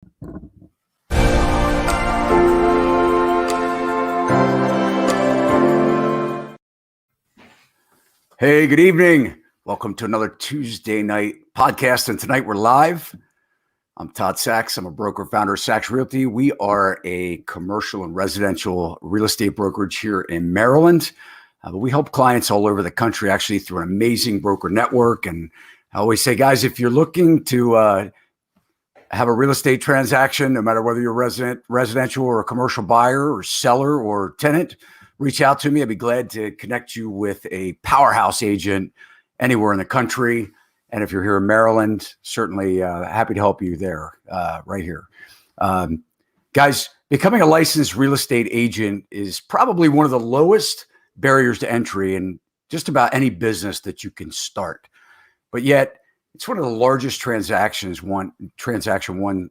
Hey, good evening. Welcome to another Tuesday night podcast. And tonight we're live. I'm Todd Sachs. I'm a broker, founder of Sachs Realty. We are a commercial and residential real estate brokerage here in Maryland. But we help clients all over the country actually through an amazing broker network. And I always say, guys, if you're looking to have a real estate transaction, no matter whether you're residential or a commercial buyer or seller or tenant, reach out to me. I'd be glad to connect you with a powerhouse agent anywhere in the country. And if you're here in Maryland, certainly happy to help you there, right here. Guys, becoming a licensed real estate agent is probably one of the lowest barriers to entry in just about any business that you can start. But yet, it's one of the largest transactions one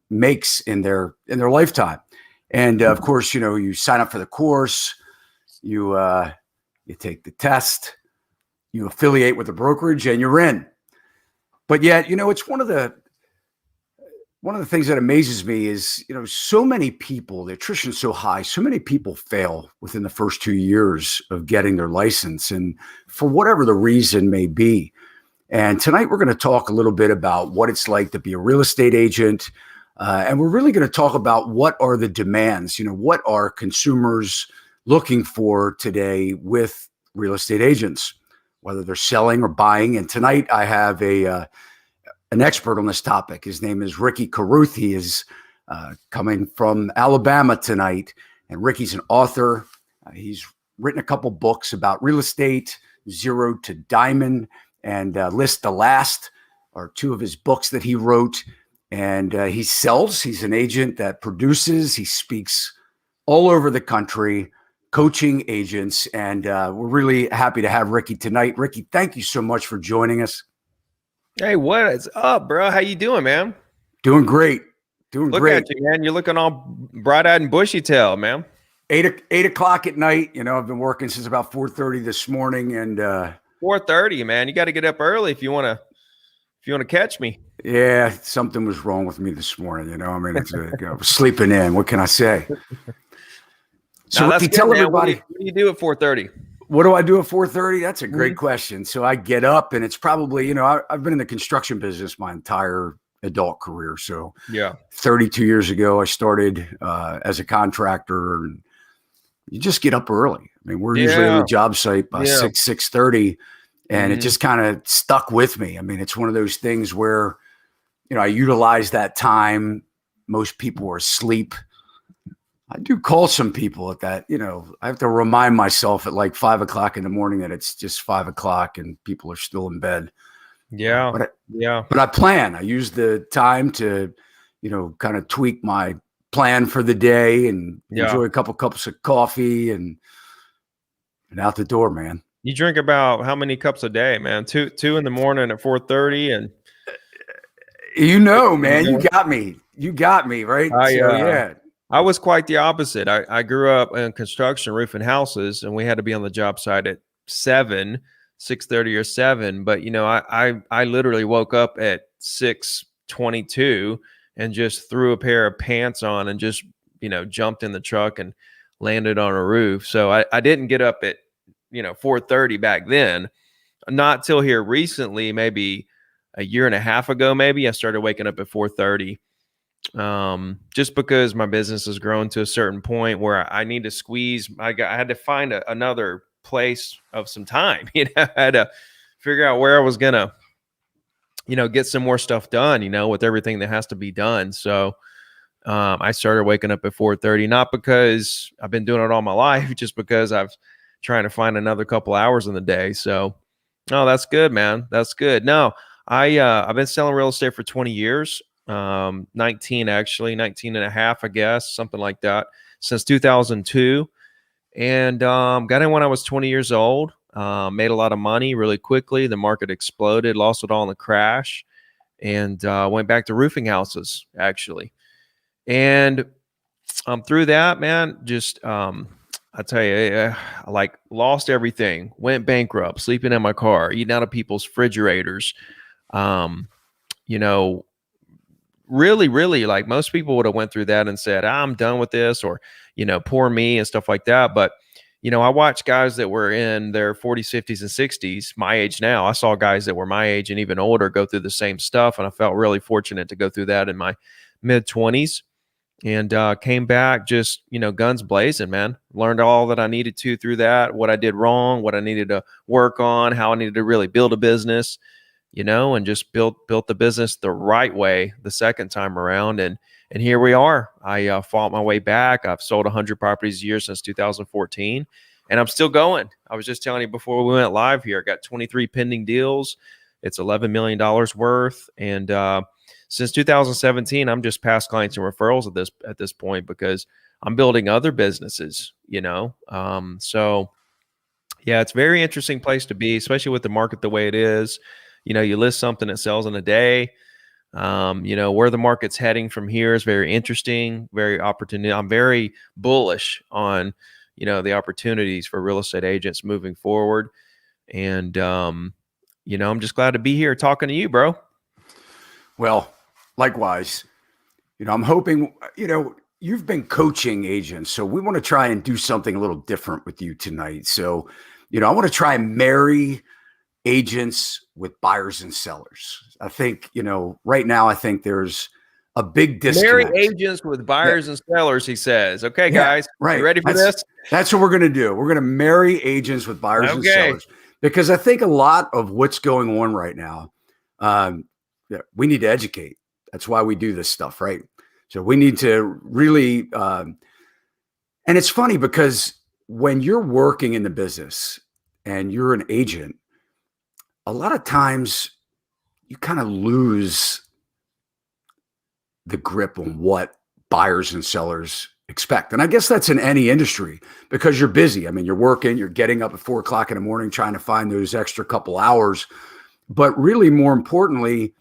makes in their lifetime. And of course, you know, you sign up for the course. You take the test, you affiliate with the brokerage, and you're in. But yet, you know, it's one of the things that amazes me is, you know, so many people, the attrition is so high, so many people fail within the first 2 years of getting their license, and for whatever the reason may be. And tonight we're going to talk a little bit about what it's like to be a real estate agent, and we're really going to talk about what are the demands, you know, what are consumers looking for today with real estate agents, whether they're selling or buying. And tonight I have an expert on this topic. His name is Ricky Carruth. He is coming from Alabama tonight. And Ricky's an author. He's written a couple books about real estate, Zero to Diamond, and List the Last are two of his books that he wrote. And he sells. He's an agent that produces. He speaks all over the country, coaching agents, and we're really happy to have Ricky tonight. Ricky, thank you so much for joining us. Hey, what is up, bro? How you doing, man? Doing great. Look at you, man. You're looking all bright-eyed and bushy-tailed, man. 8 o'clock at night. You know, I've been working since about 4:30 this morning, and 4:30, man. You got to get up early if you want to catch me. Yeah, something was wrong with me this morning. You know, I mean, it's I was sleeping in. What can I say? So no, Ricky, tell everybody. What do you do at 4:30? What do I do at 4:30? That's a great question. So I get up, and it's probably, you know, I've been in the construction business my entire adult career. So yeah, 32 years ago, I started as a contractor, and you just get up early. I mean, we're usually on the job site by 6:30, and it just kind of stuck with me. I mean, it's one of those things where, you know, I utilize that time. Most people are asleep. I do call some people at that, you know, I have to remind myself at like 5 o'clock in the morning that it's just 5 o'clock and people are still in bed. Yeah. But I plan. I use the time to, you know, kind of tweak my plan for the day and enjoy a couple cups of coffee and out the door, man. You drink about how many cups a day, man? Two in the morning at 4:30, and you know, man, you got me, right? Yeah. I was quite the opposite. I grew up in construction, roofing houses, and we had to be on the job site at 6:30 or 7. But, you know, I literally woke up at 6:22 and just threw a pair of pants on and just, you know, jumped in the truck and landed on a roof. So I didn't get up at, you know, 4:30 back then. Not till here recently, maybe a year and a half ago, maybe I started waking up at 4:30. Just because my business has grown to a certain point where I need to squeeze, I had to find another place of some time. You know, I had to figure out where I was gonna, you know, get some more stuff done, you know, with everything that has to be done. So I started waking up at 4:30, not because I've been doing it all my life, just because I've trying to find another couple hours in the day. So, no, that's good, man. That's good. No, I've been selling real estate for 20 years. 19 and a half, I guess, something like that, since 2002. And got in when I was 20 years old. Made a lot of money really quickly. The market exploded, lost it all in the crash, and went back to roofing houses, actually. And through that, man, just I tell you, I like lost everything, went bankrupt, sleeping in my car, eating out of people's refrigerators, you know, really, like most people would have went through that and said, I'm done with this, or, poor me and stuff like that. But, I watched guys that were in their 40s, 50s, and 60s, my age now. I saw guys that were my age and even older go through the same stuff. And I felt really fortunate to go through that in my mid 20s, and came back just, guns blazing, man. Learned all that I needed to through that, what I did wrong, what I needed to work on, how I needed to really build a business, and just built the business the right way the second time around. And here we are. I fought my way back. I've sold 100 properties a year since 2014, and I'm still going. I was just telling you before we went live here, I got 23 pending deals. It's $11 million worth. And since 2017, I'm just past clients and referrals at this point, because I'm building other businesses, so yeah, it's a very interesting place to be, especially with the market the way it is. You list something that sells in a day. Where the market's heading from here is very interesting, very opportunity. I'm very bullish on, the opportunities for real estate agents moving forward. And, I'm just glad to be here talking to you, bro. Well, likewise, I'm hoping, you've been coaching agents, so we want to try and do something a little different with you tonight. So, I want to try and marry agents with buyers and sellers. I think, right now, I think there's a big disconnect. Marry agents with buyers and sellers, he says. Okay, guys, right. You ready for this? That's what we're going to do. We're going to marry agents with buyers and sellers, because I think a lot of what's going on right now, we need to educate. That's why we do this stuff, right? So we need to really, and it's funny because when you're working in the business and you're an agent, a lot of times you kind of lose the grip on what buyers and sellers expect. And I guess that's in any industry, because you're busy. I mean, you're working, you're getting up at 4 o'clock in the morning, trying to find those extra couple hours. But really, more importantly,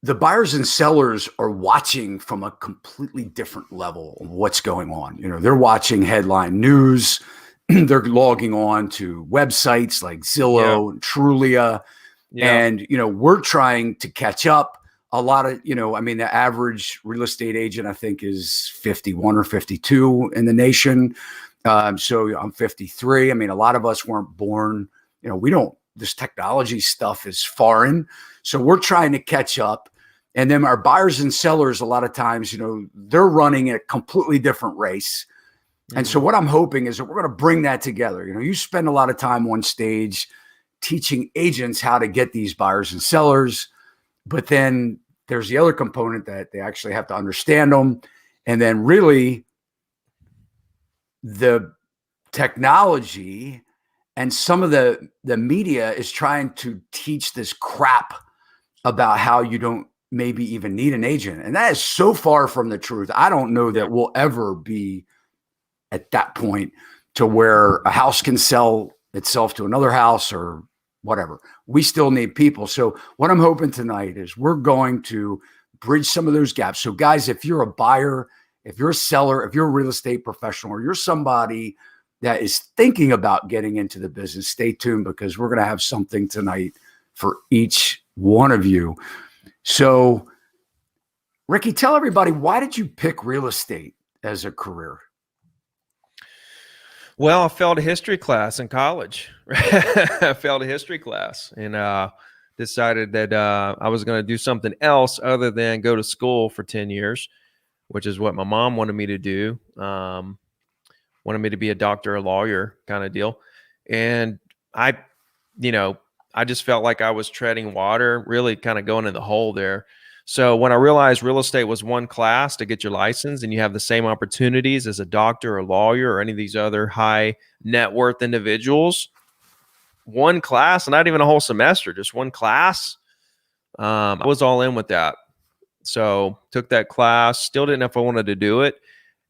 the buyers and sellers are watching from a completely different level of what's going on. They're watching headline news. They're logging on to websites like Zillow and Trulia. And, we're trying to catch up. A lot of, the average real estate agent, I think, is 51 or 52 in the nation. So I'm 53. A lot of us weren't born, this technology stuff is foreign. So we're trying to catch up. And then our buyers and sellers, a lot of times, they're running a completely different race. And so what I'm hoping is that we're going to bring that together. You spend a lot of time on stage teaching agents how to get these buyers and sellers, but then there's the other component that they actually have to understand them. And then really the technology and some of the media is trying to teach this crap about how you don't maybe even need an agent. And that is so far from the truth. I don't know that we'll ever be at that point to where a house can sell itself to another house or whatever. We still need people. So what I'm hoping tonight is we're going to bridge some of those gaps. So guys, if you're a buyer, if you're a seller, if you're a real estate professional, or you're somebody that is thinking about getting into the business, stay tuned, because we're going to have something tonight for each one of you. So Ricky, tell everybody, why did you pick real estate as a career? Well, I failed a history class in college. I failed a history class and decided that I was going to do something else other than go to school for 10 years, which is what my mom wanted me to do. Wanted me to be a doctor, a lawyer kind of deal. And I just felt like I was treading water, really kind of going in the hole there. So when I realized real estate was one class to get your license and you have the same opportunities as a doctor or lawyer or any of these other high net worth individuals, one class, not even a whole semester, just one class, I was all in with that. So took that class, still didn't know if I wanted to do it.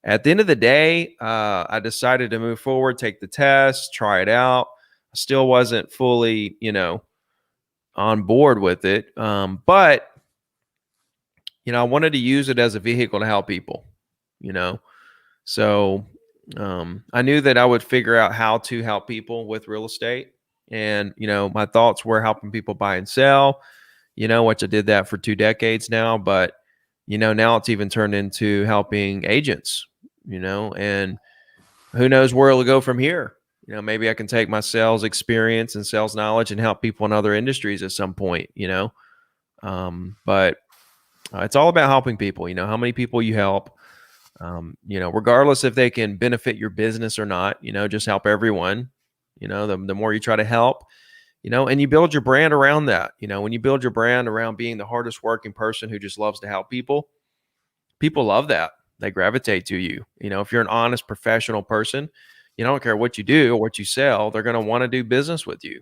At the end of the day, I decided to move forward, take the test, try it out. I still wasn't fully, on board with it. But I wanted to use it as a vehicle to help people, So I knew that I would figure out how to help people with real estate. And, my thoughts were helping people buy and sell, which I did that for 2 decades now, but now it's even turned into helping agents, and who knows where it'll go from here. Maybe I can take my sales experience and sales knowledge and help people in other industries at some point, but it's all about helping people, how many people you help, regardless if they can benefit your business or not, just help everyone, the more you try to help, and you build your brand around that. When you build your brand around being the hardest working person who just loves to help people, people love that. They gravitate to you. If you're an honest professional person, you don't care what you do or what you sell, they're going to want to do business with you.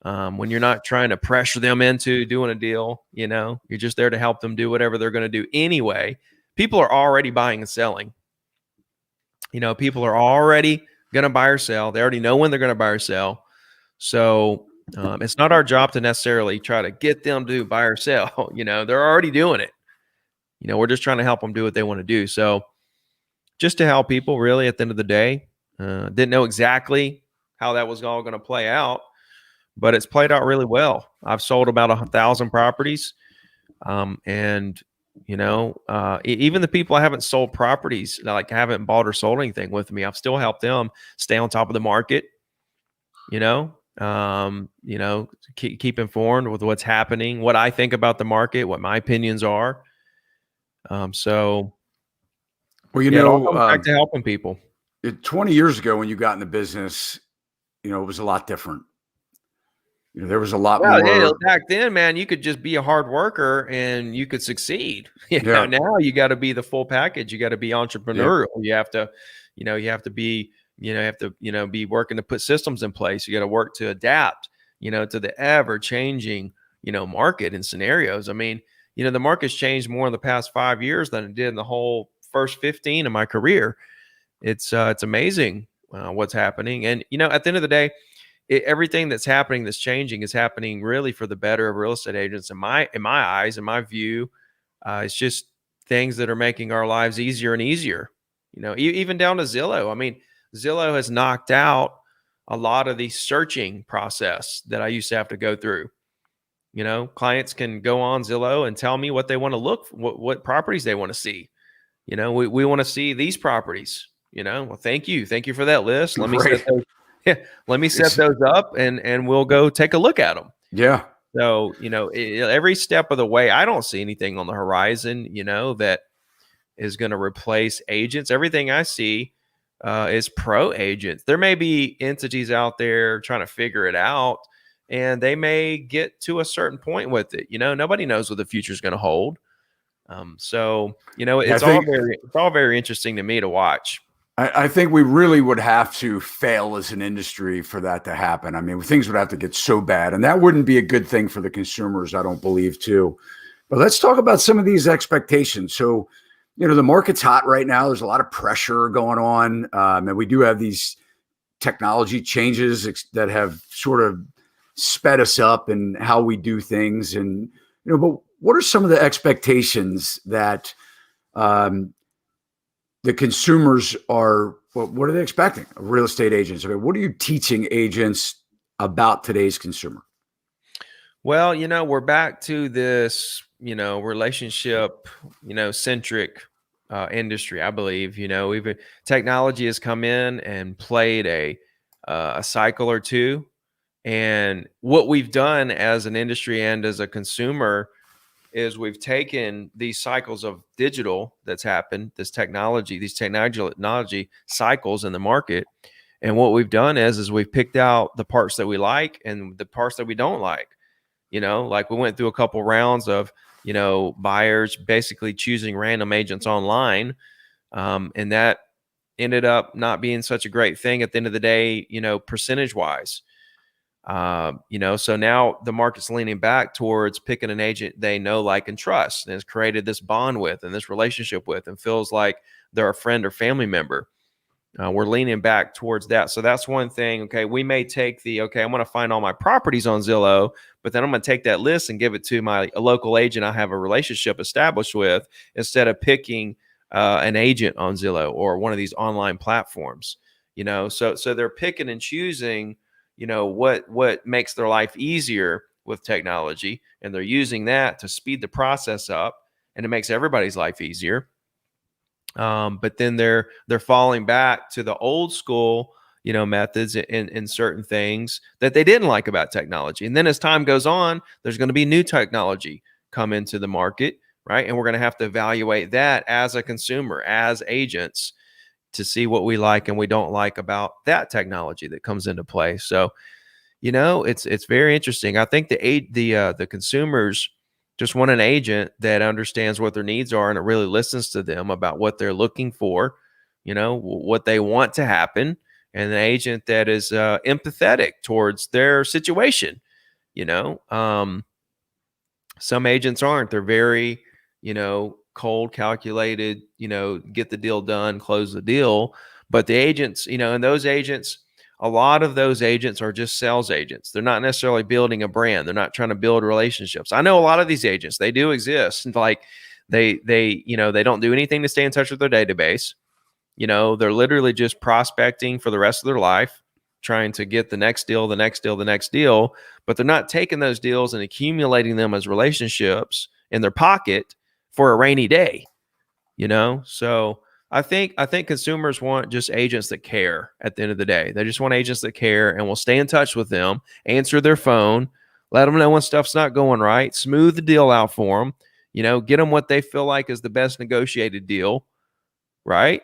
When you're not trying to pressure them into doing a deal, you're just there to help them do whatever they're going to do anyway. People are already buying and selling. People are already going to buy or sell. They already know when they're going to buy or sell. So it's not our job to necessarily try to get them to buy or sell. They're already doing it. We're just trying to help them do what they want to do. So just to help people, really, at the end of the day. Didn't know exactly how that was all going to play out, but it's played out really well. I've sold about 1,000 properties. And even the people I haven't sold properties, like haven't bought or sold anything with me, I've still helped them stay on top of the market, keep informed with what's happening, what I think about the market, what my opinions are. So, well, it all comes back to helping people. 20 years ago when you got in the business, it was a lot different. There was a lot more. Yeah, back then, man, you could just be a hard worker and you could succeed. Now you got to be the full package. You got to be entrepreneurial. You have to, be working to put systems in place. You got to work to adapt, to the ever changing, market and scenarios. I mean, the market's changed more in the past 5 years than it did in the whole first 15 of my career. It's amazing what's happening. And, at the end of the day, everything that's happening, that's changing, is happening really for the better of real estate agents. In my eyes, in my view, it's just things that are making our lives easier and easier, even down to Zillow. I mean, Zillow has knocked out a lot of the searching process that I used to have to go through. Clients can go on Zillow and tell me what they want to look for, what properties they want to see. We want to see these properties. Well, thank you for that list. Let me set those. Yeah, let me set those up and we'll go take a look at them. Yeah. So, every step of the way, I don't see anything on the horizon, that is going to replace agents. Everything I see is pro agents. There may be entities out there trying to figure it out, and they may get to a certain point with it. Nobody knows what the future is going to hold. So, it's all very interesting to me to watch. I think we really would have to fail as an industry for that to happen. I mean, things would have to get so bad, and that wouldn't be a good thing for the consumers, I don't believe, too. But let's talk about some of these expectations. So, the market's hot right now. There's a lot of pressure going on. And we do have these technology changes that have sort of sped us up in how we do things. And, but what are some of the expectations that the consumers are, what are they expecting of real estate agents? I mean, what are you teaching agents about today's consumer? Well, we're back to this, relationship, centric industry, I believe. Technology has come in and played a cycle or two. And what we've done as an industry and as a consumer is we've taken these cycles of digital that's happened, these technology cycles in the market. And what we've done is we've picked out the parts that we like and the parts that we don't like. Like we went through a couple rounds of, buyers basically choosing random agents online. And that ended up not being such a great thing at the end of the day, percentage wise. So now the market's leaning back towards picking an agent they know, like, and trust, and has created this bond with and this relationship with, and feels like they're a friend or family member. We're leaning back towards that. So that's one thing. Okay. We may take I'm going to find all my properties on Zillow, but then I'm going to take that list and give it to a local agent I have a relationship established with, instead of picking an agent on Zillow or one of these online platforms, so they're picking and choosing, what makes their life easier with technology, and they're using that to speed the process up, and it makes everybody's life easier. But then they're falling back to the old school, methods in certain things that they didn't like about technology. And then as time goes on, there's going to be new technology come into the market, right? And we're going to have to evaluate that as a consumer, as agents, to see what we like and we don't like about that technology that comes into play. So, it's very interesting. I think the consumers just want an agent that understands what their needs are and it really listens to them about what they're looking for, what they want to happen, and an agent that is empathetic towards their situation. Some agents aren't. They're very, cold, calculated, get the deal done, close the deal. But the agents, and those agents, a lot of those agents are just sales agents. They're not necessarily building a brand. They're not trying to build relationships. I know a lot of these agents, they do exist. Like they don't do anything to stay in touch with their database. They're literally just prospecting for the rest of their life, trying to get the next deal, the next deal, the next deal. But they're not taking those deals and accumulating them as relationships in their pocket for a rainy day, So I think consumers want just agents that care at the end of the day. They just want agents that care and will stay in touch with them, answer their phone, let them know when stuff's not going right, smooth the deal out for them, get them what they feel like is the best negotiated deal, right?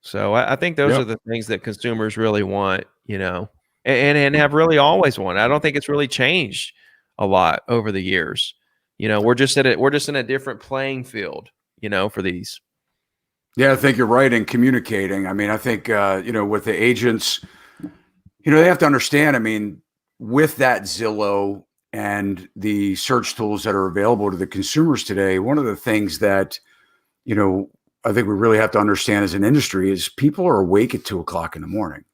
So I think those are the things that consumers really want, and have really always wanted. I don't think it's really changed a lot over the years. We're just in a different playing field, for these. Yeah, I think you're right in communicating. I mean, I think, with the agents, they have to understand, I mean, with that Zillow and the search tools that are available to the consumers today, one of the things that, I think we really have to understand as an industry is people are awake at 2:00 in the morning,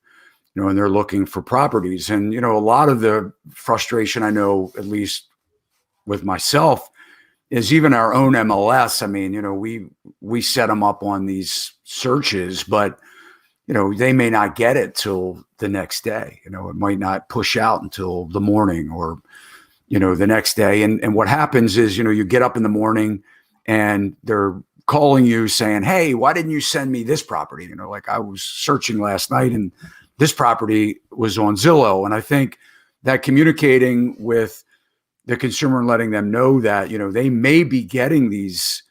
and they're looking for properties. And, a lot of the frustration I know, at least with myself, is even our own MLS. I mean, we set them up on these searches, but, they may not get it till the next day. It might not push out until the morning or, the next day. And what happens is, you get up in the morning and they're calling you saying, hey, why didn't you send me this property? Like I was searching last night and this property was on Zillow. And I think that communicating with the consumer and letting them know that, they may be getting these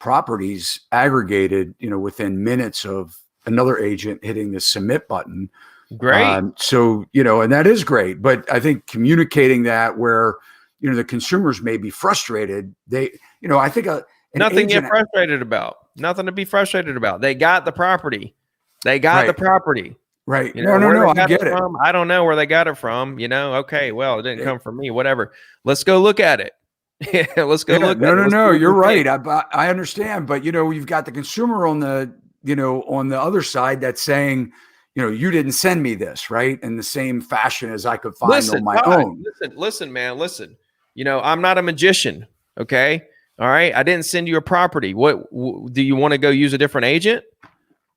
properties aggregated, within minutes of another agent hitting the submit button. Great. So, and that is great. But I think communicating that where, the consumers may be frustrated, I think nothing to get frustrated about. Nothing to be frustrated about. They got the property. The property. Right. No, I get it. I don't know where they got it from. Okay, well, it didn't come from me. Whatever. Let's go look at it. Let's go look at it. No, you're right. I understand. But, you've got the consumer on the, on the other side that's saying, you didn't send me this, right? In the same fashion as I could find on my own. Listen, man, listen. I'm not a magician. Okay. All right. I didn't send you a property. What do you want to go use a different agent?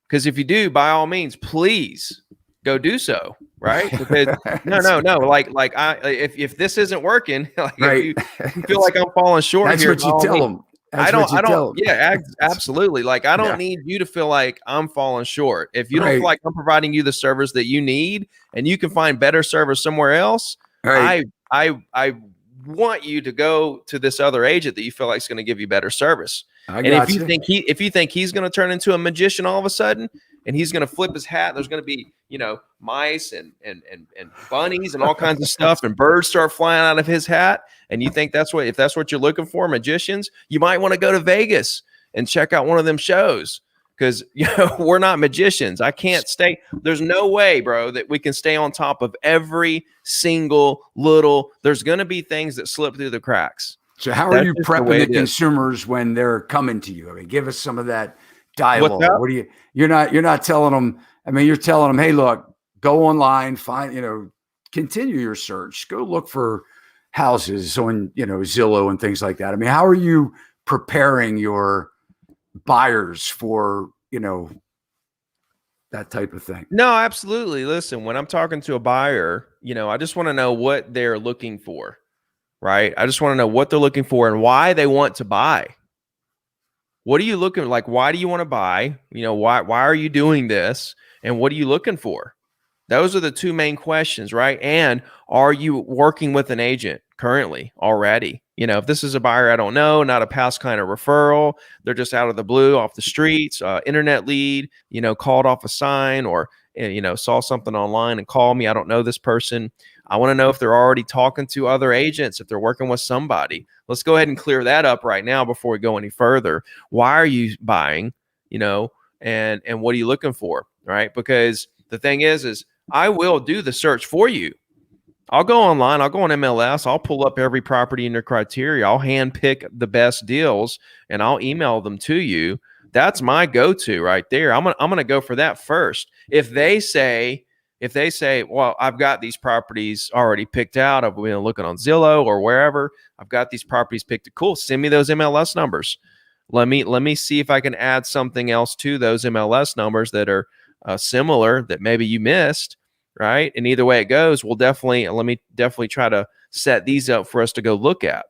Because if you do, by all means, please go do so. Right. Because no. Like if this isn't working, like right. if you feel like I'm falling short That's here, what you tell them. I don't. Yeah, absolutely. Like I don't need you to feel like I'm falling short. If you don't feel like I'm providing you the service that you need and you can find better service somewhere else, I want you to go to this other agent that you feel like is going to give you better service. And if you think he's going to turn into a magician all of a sudden and he's going to flip his hat, there's going to be, mice and bunnies and all kinds of stuff and birds start flying out of his hat. And you think if that's what you're looking for, magicians, you might want to go to Vegas and check out one of them shows. Because we're not magicians. I can't stay. There's no way, bro, that we can stay on top of every single little. There's going to be things that slip through the cracks. So how are you prepping the consumers when they're coming to you? I mean, give us some of that dialogue. What do you're not telling them. I mean, you're telling them, hey, look, go online, find, continue your search, go look for houses on, Zillow and things like that. I mean, how are you preparing your buyers for, that type of thing? No, absolutely. Listen, when I'm talking to a buyer, I just want to know what they're looking for. right? I just want to know what they're looking for and why they want to buy. What are you looking like? Why do you want to buy? Why are you doing this? And what are you looking for? Those are the two main questions, right? And are you working with an agent currently already? If this is a buyer I don't know, not a past kind of referral, they're just out of the blue off the streets, internet lead, called off a sign or, saw something online and called me. I don't know this person. I want to know if they're already talking to other agents, if they're working with somebody. Let's go ahead and clear that up right now before we go any further. Why are you buying, and what are you looking for, right? Because the thing is I will do the search for you. I'll go online. I'll go on MLS. I'll pull up every property in your criteria. I'll hand pick the best deals and I'll email them to you. That's my go-to right there. I'm gonna go for that first. If they say, well, I've got these properties already picked out. I've been looking on Zillow or wherever. I've got these properties picked. Cool. Send me those MLS numbers. Let me see if I can add something else to those MLS numbers that are similar that maybe you missed. Right. And either way it goes, let me definitely try to set these up for us to go look at.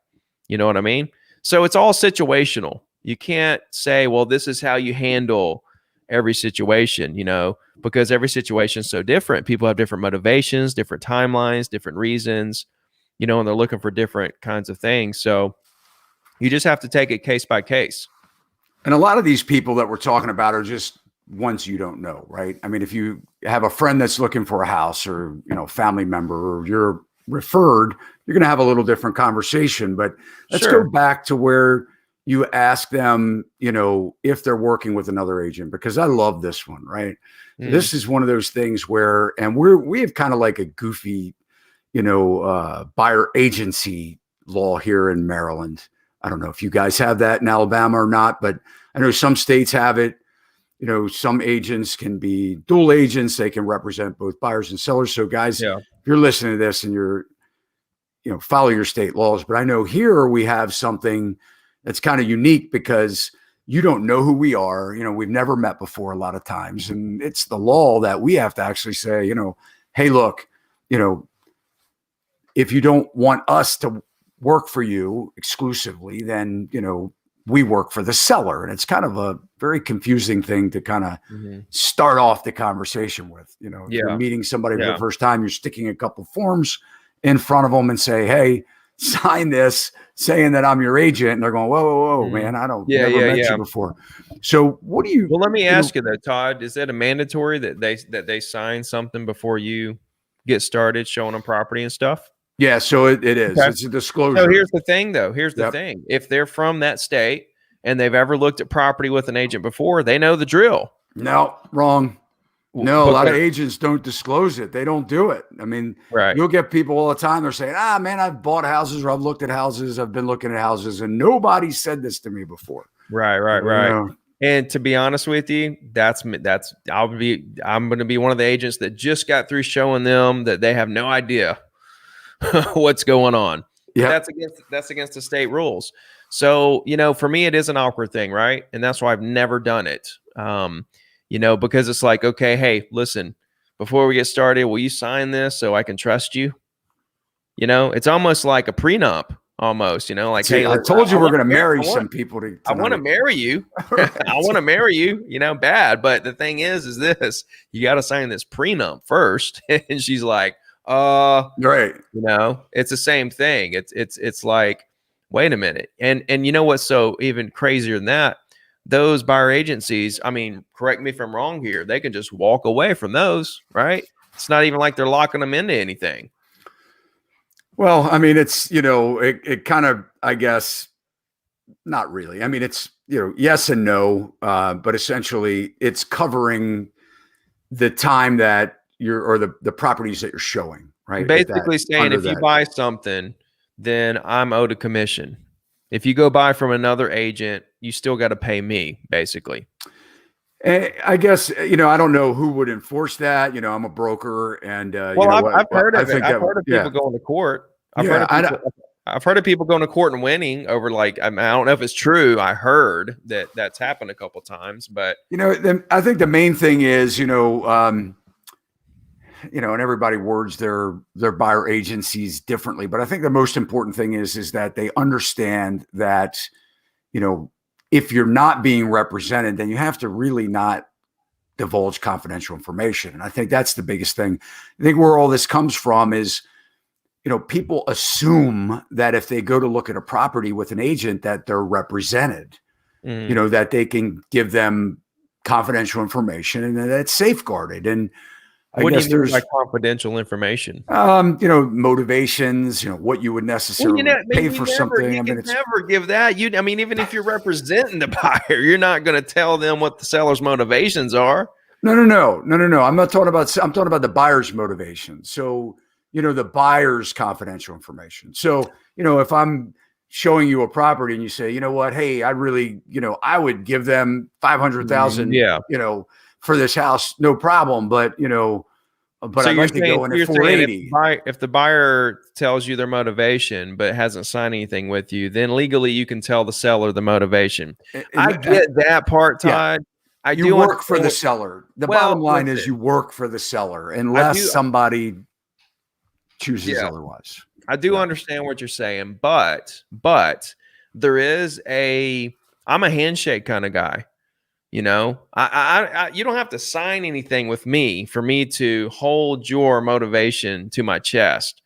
You know what I mean? So it's all situational. You can't say, well, this is how you handle every situation, because every situation is so different. People have different motivations, different timelines, different reasons, and they're looking for different kinds of things. So you just have to take it case by case. And a lot of these people that we're talking about are just ones you don't know, right? I mean, if you have a friend that's looking for a house or, family member, or you're referred, you're going to have a little different conversation. But let's go back to where you ask them, if they're working with another agent, because I love this one, right? This is one of those things where, and we have kind of like a goofy, buyer agency law here in Maryland. I don't know if you guys have that in Alabama or not, but I know some states have it. Some agents can be dual agents. They can represent both buyers and sellers. So guys, if you're listening to this and you're, follow your state laws. But I know here we have something that's kind of unique because you don't know who we are. We've never met before a lot of times. And it's the law that we have to actually say, hey, look, if you don't want us to work for you exclusively, then, we work for the seller. And it's kind of a very confusing thing to kind of start off the conversation with. If you're meeting somebody for the first time, you're sticking a couple forms in front of them and say, hey, sign this saying that I'm your agent. And they're going, whoa, man, I don't never met you before. So what do you? Well, let me ask you though, Todd, is that a mandatory that they sign something before you get started showing them property and stuff? Yeah, so it is. Okay. It's a disclosure. So here's the thing, though. Here's the thing. If they're from that state and they've ever looked at property with an agent before, they know the drill. No, wrong. No, a lot of agents don't disclose it. They don't do it. I mean, you'll get people all the time. They're saying, man, I've bought houses or I've looked at houses. I've been looking at houses and nobody said this to me before. Right. And to be honest with you, I'm going to be one of the agents that just got through showing them that they have no idea what's going on. Yeah, that's against the state rules. So, for me, it is an awkward thing, right? And that's why I've never done it. Because it's like, okay, hey, listen, before we get started, will you sign this so I can trust you? It's almost like a prenup, almost. Like, see, hey, I told you we're going to marry some people. I want to marry you. I want to marry you. Bad. But the thing is this: you got to sign this prenup first. And she's like, right. It's the same thing. It's like, wait a minute. And what's so even crazier than that? Those buyer agencies, I mean, correct me if I'm wrong here, they can just walk away from those, right? It's not even like they're locking them into anything. Well, I mean, it's, it kind of, I guess, not really. I mean, it's, yes and no, but essentially it's covering the time that or the properties that you're showing, right? Basically saying if you buy something, then I'm owed a commission. If you go buy from another agent, you still got to pay me, basically. I guess, I don't know who would enforce that. I'm a broker and, I've heard of it. I've heard of people going to court. I've heard of people going to court and winning over I don't know if it's true. I heard that that's happened a couple times, but I think the main thing is, and everybody words their buyer agencies differently, but I think the most important thing is that they understand that, if you're not being represented, then you have to really not divulge confidential information. And I think that's the biggest thing. I think where all this comes from is, people assume that if they go to look at a property with an agent that they're represented, that they can give them confidential information and that's safeguarded. And what do you mean by confidential information? Motivations, what you would necessarily pay for something. You can never give that. Even if you're representing the buyer, you're not going to tell them what the seller's motivations are. No. I'm talking about the buyer's motivation. So, the buyer's confidential information. So, if I'm showing you a property and you say, you know what, hey, I really, I would give them 500,000, for this house, no problem. But, but so I'd like to go in at 480. If the buyer tells you their motivation, but hasn't signed anything with you, then legally you can tell the seller the motivation. I get that part, Todd. Yeah. You work for the seller. The bottom line is you work for the seller unless somebody chooses otherwise. I do understand what you're saying, but there is I'm a handshake kind of guy. You don't have to sign anything with me for me to hold your motivation to my chest.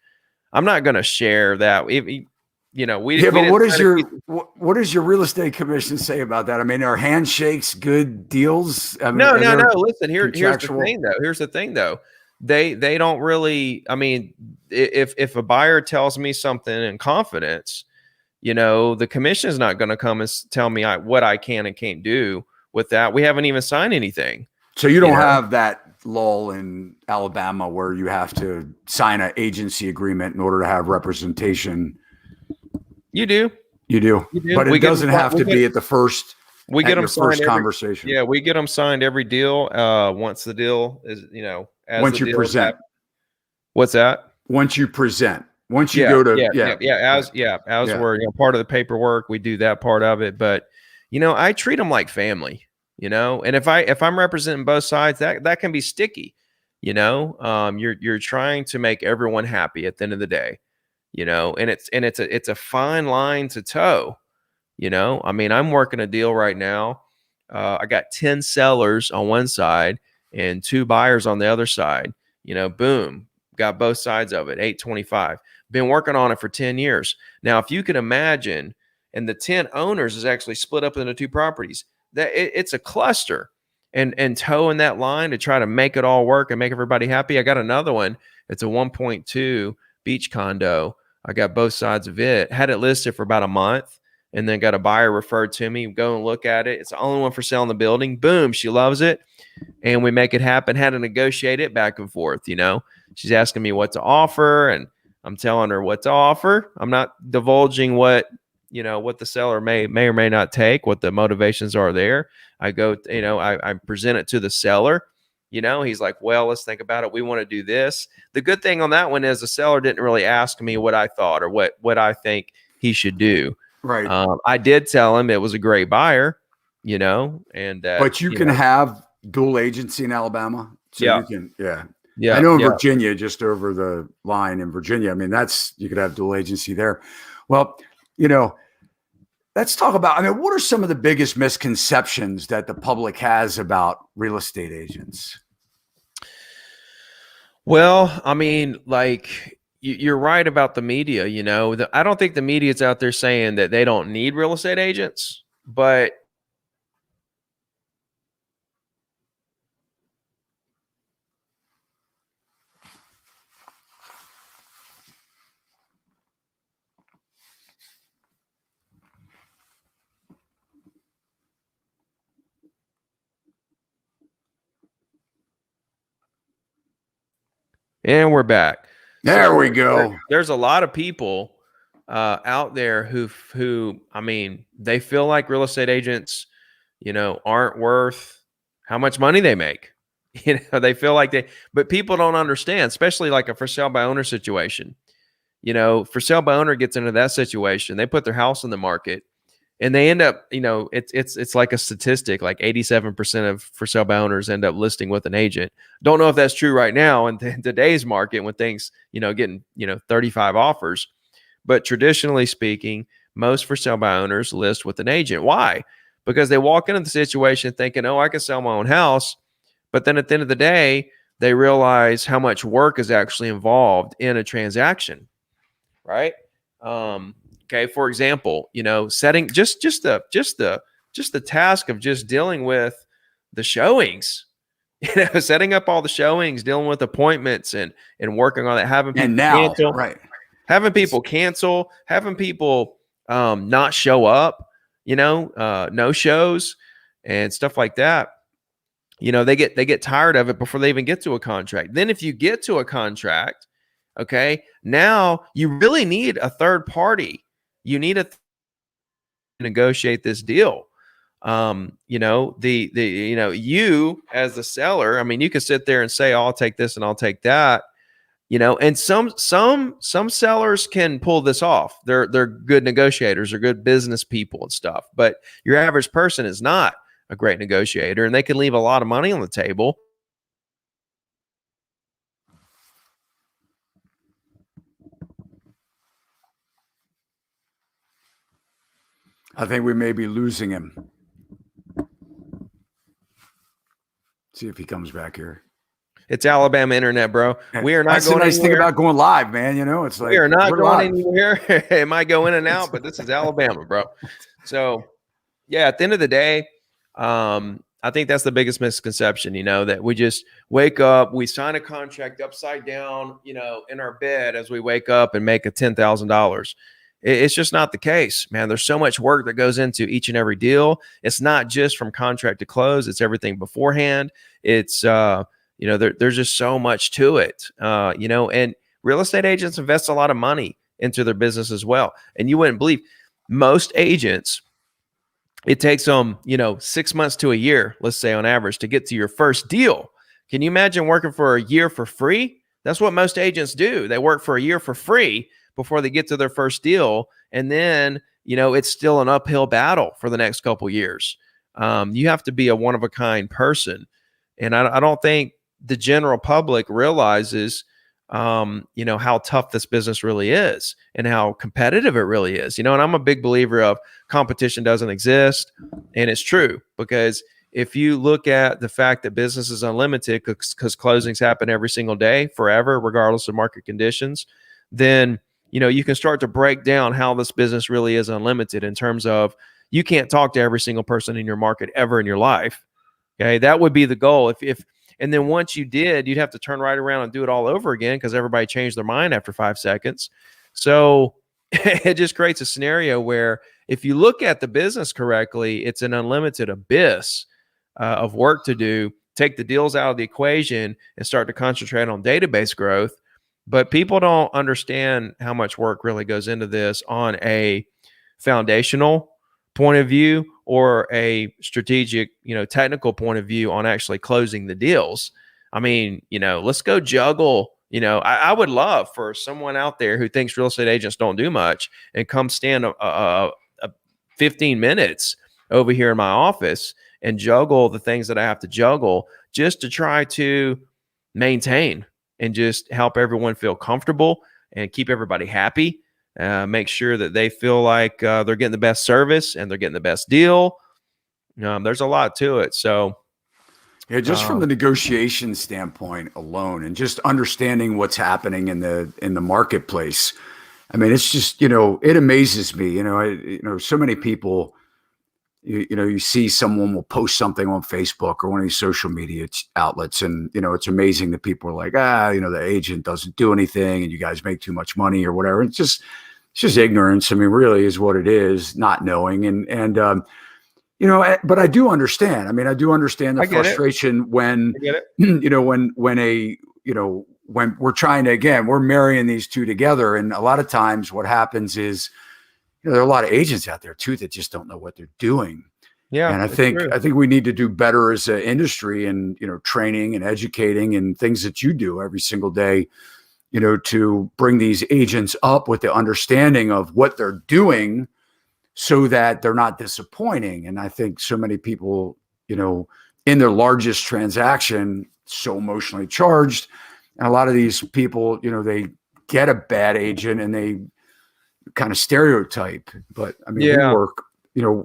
I'm not going to share that. But what does your real estate commission say about that? I mean, are handshakes good deals? No. Listen, here's the thing though. They don't really. I mean, if a buyer tells me something in confidence, the commission is not going to come and tell me what I can and can't do with that. We haven't even signed anything. So you don't have that lull in Alabama where you have to sign an agency agreement in order to have representation. You do. But it doesn't have to be at the first. We get them signed first conversation. Yeah, we get them signed every deal. Once the deal is, once you present. What's that? Once you present. Once you go to as we're part of the paperwork, we do that part of it. But I treat them like family. And if I'm representing both sides, that can be sticky. You're trying to make everyone happy at the end of the day. And it's a fine line to toe. I'm working a deal right now. I got 10 sellers on one side and 2 buyers on the other side. Boom, got both sides of it. 825. Been working on it for 10 years. Now, if you can imagine, and the 10 owners is actually split up into 2 properties, that it's a cluster. And towing that line to try to make it all work and make everybody happy. I got another one. It's a 1.2 beach condo. I got both sides of it. Had it listed for about a month, and then got a buyer referred to me. Go and look at it. It's the only one for sale in the building. Boom, she loves it, and we make it happen. Had to negotiate it back and forth. She's asking me what to offer, and I'm telling her what to offer. I'm not divulging what the seller may or may not take, what the motivations are there. I go, I present it to the seller. He's like, well, let's think about it. We want to do this. The good thing on that one is the seller didn't really ask me what I thought or what I think he should do. Right. I did tell him it was a great buyer, and but you can have dual agency in Alabama. So yeah. You can, I know in Virginia, just over the line in Virginia. I mean, you could have dual agency there. Well, let's talk about, what are some of the biggest misconceptions that the public has about real estate agents? Well, you're right about the media. I don't think the media's out there saying that they don't need real estate agents, but and we're back. There we go. There's a lot of people out there who they feel like real estate agents, aren't worth how much money they make. They feel like but people don't understand, especially like a for sale by owner situation. For sale by owner gets into that situation. They put their house in the market And they end up, it's like a statistic, like 87% of for sale by owners end up listing with an agent. Don't know if that's true right now in today's market when things, getting, 35 offers. But traditionally speaking, most for sale by owners list with an agent. Why? Because they walk into the situation thinking, oh, I can sell my own house. But then at the end of the day, they realize how much work is actually involved in a transaction, right? Okay, for example, setting just the task of just dealing with the showings, setting up all the showings, dealing with appointments and working on it, having people cancel, right? Having people cancel, having people not show up, no shows and stuff like that. They get tired of it before they even get to a contract. Then if you get to a contract, okay, now you really need a third party. You need to negotiate this deal. You as the seller, I mean, you can sit there and say, oh, I'll take this and I'll take that, and some sellers can pull this off. They're good negotiators, they're good business people and stuff. But your average person is not a great negotiator, and they can leave a lot of money on the table. I think we may be losing him. See if he comes back here. It's Alabama internet, bro. We are not That's going the nice anywhere. thing about going live, man. It's like we are not going live. anywhere. It might go in and out, but this is Alabama, bro. So, yeah, at the end of the day, I think that's the biggest misconception, that we just wake up, we sign a contract upside down, in our bed as we wake up and make a $10,000. It's just not the case, man. There's so much work that goes into each and every deal. It's not just from contract to close. It's everything beforehand. It's, there's just so much to it, and real estate agents invest a lot of money into their business as well. And you wouldn't believe most agents, it takes them, 6 months to a year, let's say on average, to get to your first deal. Can you imagine working for a year for free? That's what most agents do. They work for a year for free before they get to their first deal. And then, it's still an uphill battle for the next couple years. You have to be a one-of-a-kind person. And I don't think the general public realizes, how tough this business really is and how competitive it really is. And I'm a big believer of competition doesn't exist. And it's true, because if you look at the fact that business is unlimited because closings happen every single day, forever, regardless of market conditions, then, you can start to break down how this business really is unlimited in terms of you can't talk to every single person in your market ever in your life. Okay. That would be the goal. And then once you did, you'd have to turn right around and do it all over again because everybody changed their mind after 5 seconds. So it just creates a scenario where if you look at the business correctly, it's an unlimited abyss of work to do. Take the deals out of the equation and start to concentrate on database growth. But people don't understand how much work really goes into this on a foundational point of view or a strategic, technical point of view on actually closing the deals. I mean, let's go juggle. I would love for someone out there who thinks real estate agents don't do much and come stand a 15 minutes over here in my office and juggle the things that I have to juggle just to try to maintain and just help everyone feel comfortable and keep everybody happy. Make sure that they feel like they're getting the best service and they're getting the best deal. There's a lot to it. So, yeah, just from the negotiation standpoint alone, and just understanding what's happening in the marketplace. I mean, it's just it amazes me. So many people. You see someone will post something on Facebook or one of these social media outlets, and it's amazing that people are like, the agent doesn't do anything, and you guys make too much money or whatever. It's just ignorance. I mean, really, is what it is, not knowing, and but I do understand. I mean, I do understand the frustration when when we're trying to, again, we're marrying these two together, and a lot of times what happens is. There are a lot of agents out there too that just don't know what they're doing. Yeah. And I think we need to do better as an industry and, training and educating and things that you do every single day, to bring these agents up with the understanding of what they're doing so that they're not disappointing. And I think so many people, in their largest transaction, so emotionally charged. And a lot of these people, they get a bad agent and they kind of stereotype. But I mean, we Yeah. work,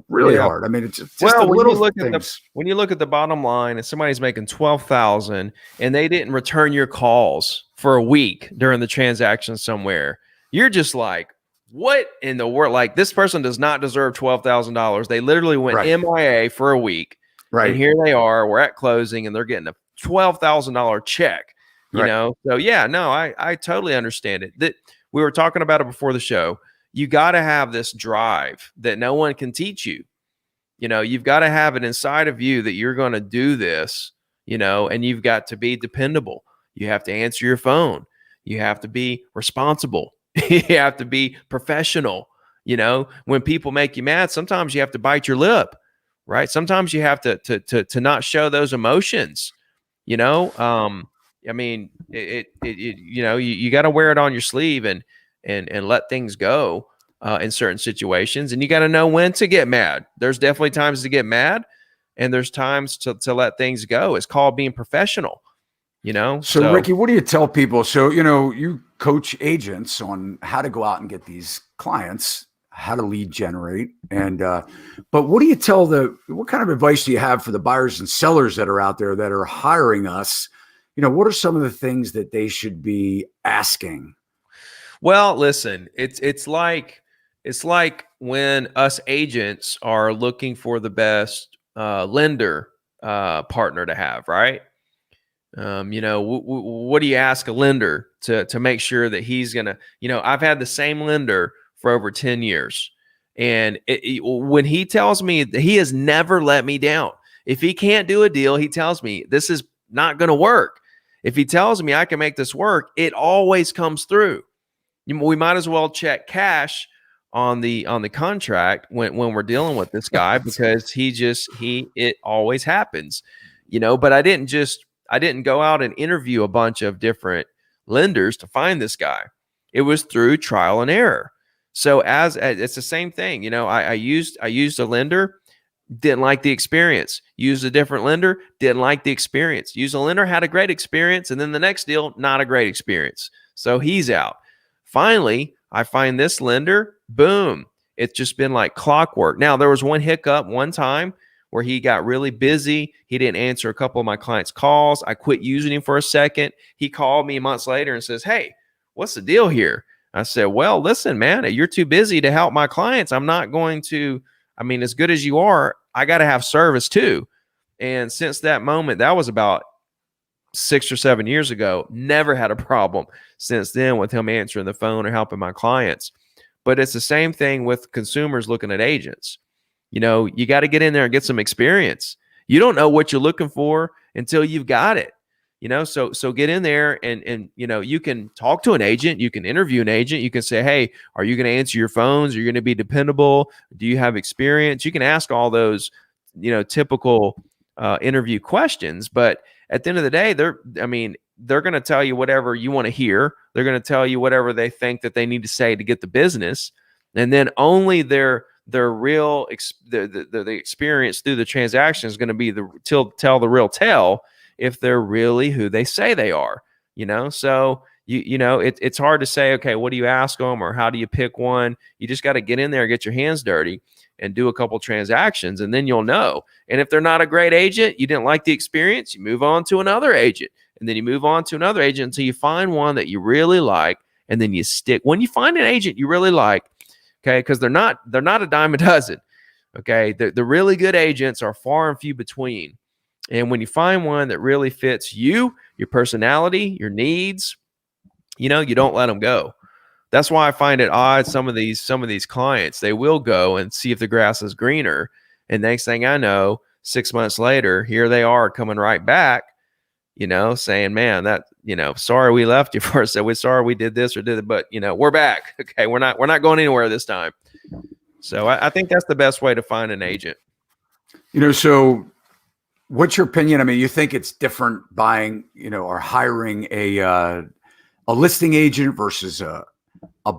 really hard. I mean, it's just Well, the when little you look things. when you look at the bottom line and somebody's making 12,000 and they didn't return your calls for a week during the transaction somewhere, you're just like, what in the world? Like, this person does not deserve $12,000. They literally went Right. MIA for a week. Right. And here they are, we're at closing and they're getting a $12,000 check, Right. So yeah, no, I totally understand it. That we were talking about it before the show. You got to have this drive that no one can teach you. You've got to have it inside of you that you're going to do this, and you've got to be dependable. You have to answer your phone. You have to be responsible. You have to be professional. When people make you mad, sometimes you have to bite your lip, right? Sometimes you have to not show those emotions, I mean, you got to wear it on your sleeve and let things go in certain situations. And you got to know when to get mad. There's definitely times to get mad and there's times to let things go. It's called being professional, So Ricky, what do you tell people? So, you coach agents on how to go out and get these clients, how to lead generate. And, but what do you tell what kind of advice do you have for the buyers and sellers that are out there that are hiring us? What are some of the things that they should be asking? Well, listen, it's like when us agents are looking for the best lender partner to have, right? What do you ask a lender to make sure that he's gonna? I've had the same lender for over 10 years, and when he tells me that he has never let me down. If he can't do a deal, he tells me this is not going to work. If he tells me I can make this work, it always comes through. We might as well check cash on the contract when we're dealing with this guy because it always happens, but I didn't go out and interview a bunch of different lenders to find this guy. It was through trial and error. So as it's the same thing, I used a lender, didn't like the experience. Used a different lender, didn't like the experience. Used a lender, had a great experience, and then the next deal, not a great experience. So he's out. Finally, I find this lender, boom. It's just been like clockwork. Now, there was one hiccup one time where he got really busy. He didn't answer a couple of my clients' calls. I quit using him for a second. He called me months later and says, "Hey, what's the deal here?" I said, "Well, listen, man, you're too busy to help my clients. I'm not going to, as good as you are, I got to have service too." And since that moment, that was about 6 or 7 years ago, never had a problem since then with him answering the phone or helping my clients. But it's the same thing with consumers looking at agents. You got to get in there and get some experience. You don't know what you're looking for until you've got it. So get in there and you can talk to an agent, you can interview an agent, you can say, "Hey, are you going to answer your phones? Are you going to be dependable? Do you have experience?" You can ask all those, typical interview questions, but at the end of the day, they're going to tell you whatever you want to hear. They're going to tell you whatever they think that they need to say to get the business, and then only their real the experience through the transaction is going to be tell the real tale if they're really who they say they are. So it's hard to say, okay, what do you ask them or how do you pick one? You just got to get in there and get your hands dirty and do a couple transactions, and then you'll know. And if they're not a great agent, you didn't like the experience, you move on to another agent, and then you move on to another agent until you find one that you really like, and then you stick. When you find an agent you really like, okay, because they're not a dime a dozen, okay, the really good agents are far and few between. And when you find one that really fits you, your personality, your needs, you don't let them go. That's why I find it odd. Some of these clients, they will go and see if the grass is greener. And next thing I know, 6 months later, here they are coming right back, saying, "Man, sorry we left you for a second. We're sorry we did this or did it, but we're back. Okay, we're not going anywhere this time." So I think that's the best way to find an agent. So what's your opinion? You think it's different buying, or hiring a listing agent versus a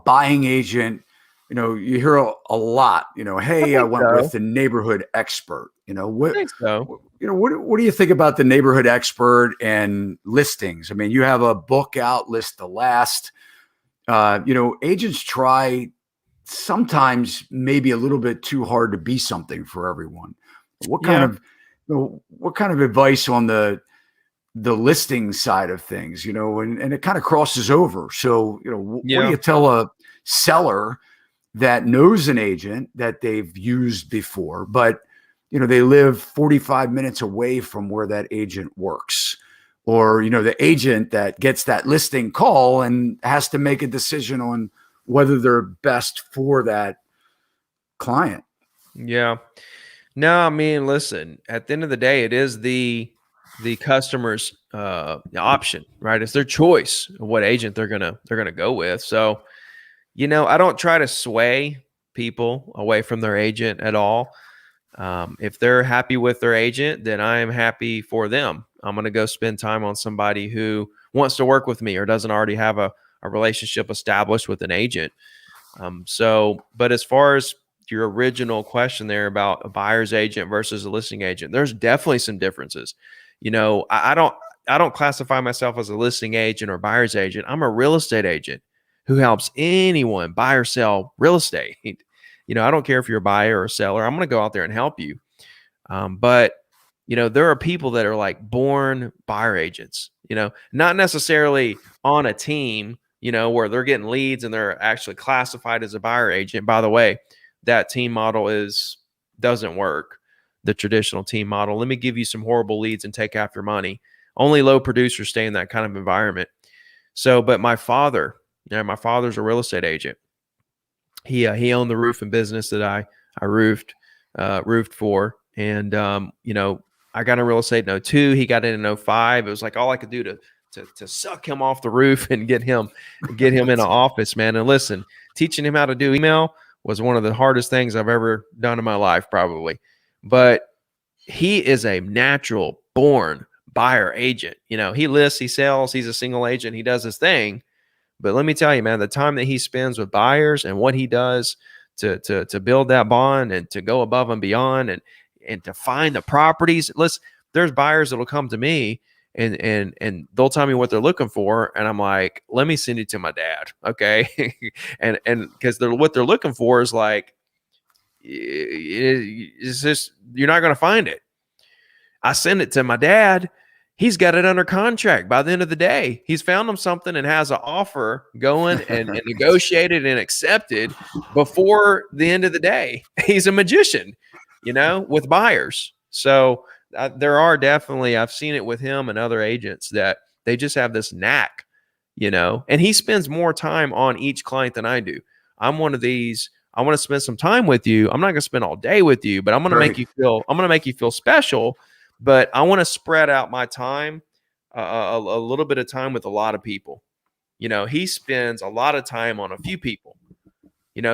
buying agent? you hear a lot, I hey, I think went with so. the neighborhood expert. I think so. What do you think about the neighborhood expert and listings? I mean, you have a book out, List the Last. Agents try sometimes maybe a little bit too hard to be something for everyone. What kind Yeah. of what kind of advice on the listing side of things, and it kind of crosses over. So, what do Yeah. you tell a seller that knows an agent that they've used before, but they live 45 minutes away from where that agent works? Or, the agent that gets that listing call and has to make a decision on whether they're best for that client. Yeah. No, I mean, listen, at the end of the day, it is the customer's option, right? It's their choice of what agent they're gonna go with. So, I don't try to sway people away from their agent at all. If they're happy with their agent, then I am happy for them. I'm going to go spend time on somebody who wants to work with me or doesn't already have a relationship established with an agent. But as far as your original question there about a buyer's agent versus a listing agent, there's definitely some differences. I don't classify myself as a listing agent or buyer's agent. I'm a real estate agent who helps anyone buy or sell real estate. I don't care if you're a buyer or a seller. I'm going to go out there and help you. But there are people that are like born buyer agents, not necessarily on a team, where they're getting leads and they're actually classified as a buyer agent. By the way, that team model doesn't work, the traditional team model. Let me give you some horrible leads and take after money. Only low producers stay in that kind of environment. So, but my father's a real estate agent. He owned the roofing business that I roofed for, and I got in real estate in '02. He got in '05. It was like all I could do to suck him off the roof and get him in an office, man. And listen, teaching him how to do email was one of the hardest things I've ever done in my life, probably. But he is a natural born buyer agent. He lists, he sells, he's a single agent, he does his thing. But let me tell you, man, the time that he spends with buyers and what he does to build that bond and to go above and beyond and to find the properties. There's buyers that'll come to me and they'll tell me what they're looking for, and I'm like, let me send it to my dad, okay? and because what they're looking for is like, it's just, you're not going to find it. I send it to my dad. He's got it under contract. By the end of the day, he's found him something and has an offer going and negotiated and accepted before the end of the day. He's a magician, with buyers. So there are definitely, I've seen it with him and other agents that they just have this knack, and he spends more time on each client than I do. I'm one of these. I want to spend some time with you. I'm not going to spend all day with you, but I'm going to make you feel special. But I want to spread out my time, a little bit of time with a lot of people. He spends a lot of time on a few people.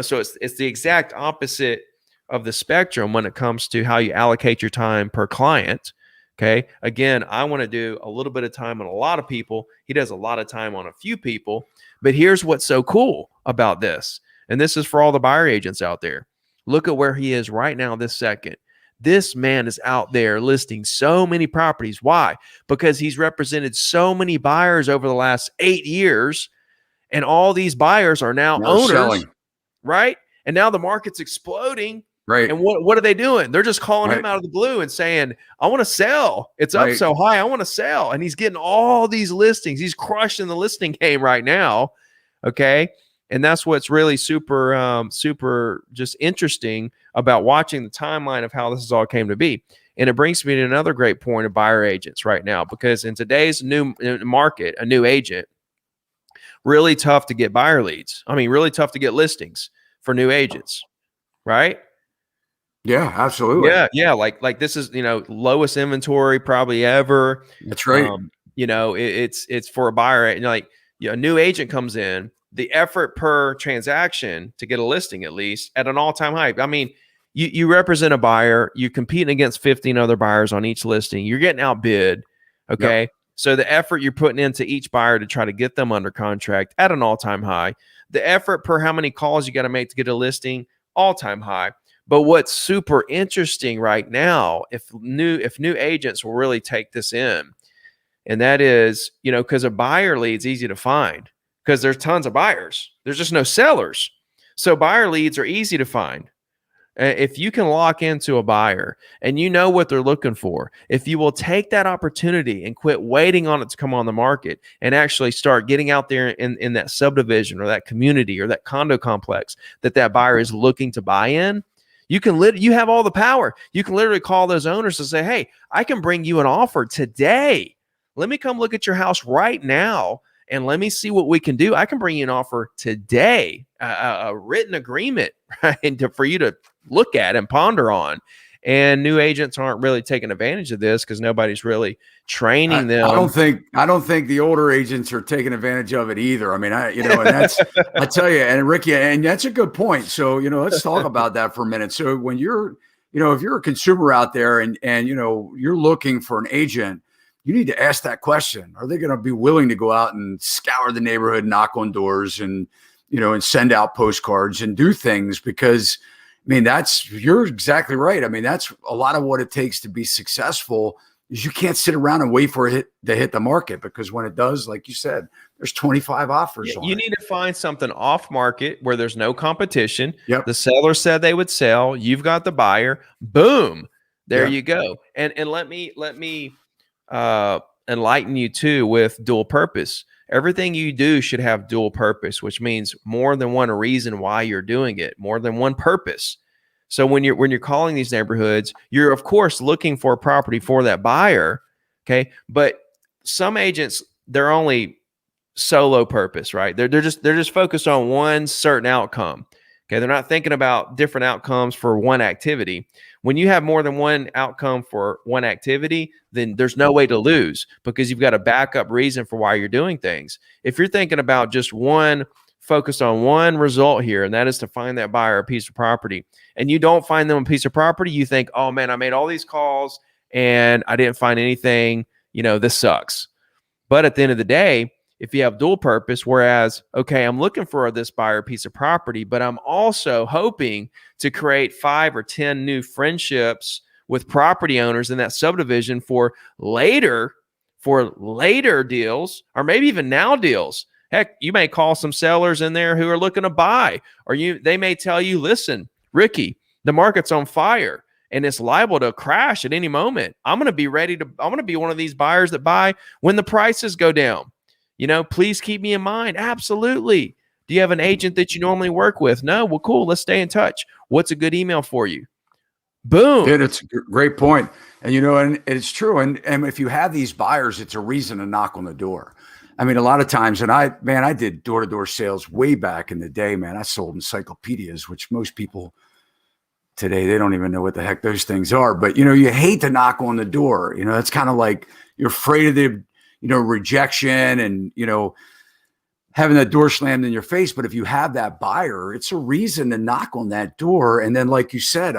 So it's the exact opposite of the spectrum when it comes to how you allocate your time per client. Okay. Again, I want to do a little bit of time on a lot of people. He does a lot of time on a few people. But here's what's so cool about this. And this is for all the buyer agents out there. Look at where he is right now, this second. This man is out there listing so many properties. Why? Because he's represented so many buyers over the last 8 years, and all these buyers are now owners, selling. right? And now the market's exploding. Right. And what are they doing? They're just calling him out of the blue and saying, I want to sell. It's up so high. I want to sell. And he's getting all these listings. He's crushing the listing game right now. Okay. And that's what's really super just interesting about watching the timeline of how this all came to be. And it brings me to another great point of buyer agents right now, because in today's new market, a new agent, really tough to get buyer leads. I mean, really tough to get listings for new agents, right? Yeah, absolutely. Yeah. Like this is, lowest inventory probably ever. That's right. It's for a buyer. A new agent comes in, the effort per transaction to get a listing, at least at an all-time high. I mean, you represent a buyer, you're competing against 15 other buyers on each listing. You're getting outbid. Okay. Yep. So the effort you're putting into each buyer to try to get them under contract at an all-time high, the effort per how many calls you got to make to get a listing, all-time high. But what's super interesting right now, if new agents will really take this in, and that is, because a buyer lead's easy to find because there's tons of buyers. There's just no sellers. So buyer leads are easy to find. If you can lock into a buyer and you know what they're looking for, if you will take that opportunity and quit waiting on it to come on the market and actually start getting out there in that subdivision or that community or that condo complex that buyer is looking to buy in, you have all the power. You can literally call those owners and say, hey, I can bring you an offer today. Let me come look at your house right now and let me see what we can do. I can bring you an offer today, a written agreement, right, for you to look at and ponder on. And new agents aren't really taking advantage of this because nobody's really training them. I don't think the older agents are taking advantage of it either. I mean, and that's, I tell you, and Ricky, and that's a good point. So, let's talk about that for a minute. So when you're, if you're a consumer out there and you're looking for an agent, you need to ask that question. Are they going to be willing to go out and scour the neighborhood, knock on doors and send out postcards and do things? Because you're exactly right. I mean, that's a lot of what it takes to be successful is you can't sit around and wait for it to hit the market, because when it does, like you said, there's 25 offers on it. You need to find something off market where there's no competition. Yep. The seller said they would sell. You've got the buyer. Boom. There you go. And let me enlighten you too with dual purpose. Everything you do should have dual purpose, which means more than one reason why you're doing it, more than one purpose. So when you're calling these neighborhoods, you're of course looking for a property for that buyer, okay? But some agents, they're only solo purpose, right? They're just focused on one certain outcome. Okay, they're not thinking about different outcomes for one activity. When you have more than one outcome for one activity, then there's no way to lose because you've got a backup reason for why you're doing things. If you're thinking about just focused on one result here, and that is to find that buyer a piece of property, and you don't find them a piece of property, you think, oh man, I made all these calls and I didn't find anything, this sucks. But at the end of the day, if you have dual purpose, whereas, okay, I'm looking for this buyer piece of property, but I'm also hoping to create 5 or 10 new friendships with property owners in that subdivision for later deals, or maybe even now deals. Heck, you may call some sellers in there who are looking to buy, or they may tell you, listen, Ricky, the market's on fire and it's liable to crash at any moment. I'm going to be one of these buyers that buy when the prices go down. Please keep me in mind. Absolutely. Do you have an agent that you normally work with? No? Well, cool. Let's stay in touch. What's a good email for you? Boom. Dude, it's a great point. And, and it's true. And if you have these buyers, it's a reason to knock on the door. I mean, a lot of times, and I did door-to-door sales way back in the day, man. I sold encyclopedias, which most people today, they don't even know what the heck those things are. But, you hate to knock on the door. It's kind of like you're afraid of the rejection and, having that door slammed in your face. But if you have that buyer, it's a reason to knock on that door. And then, like you said,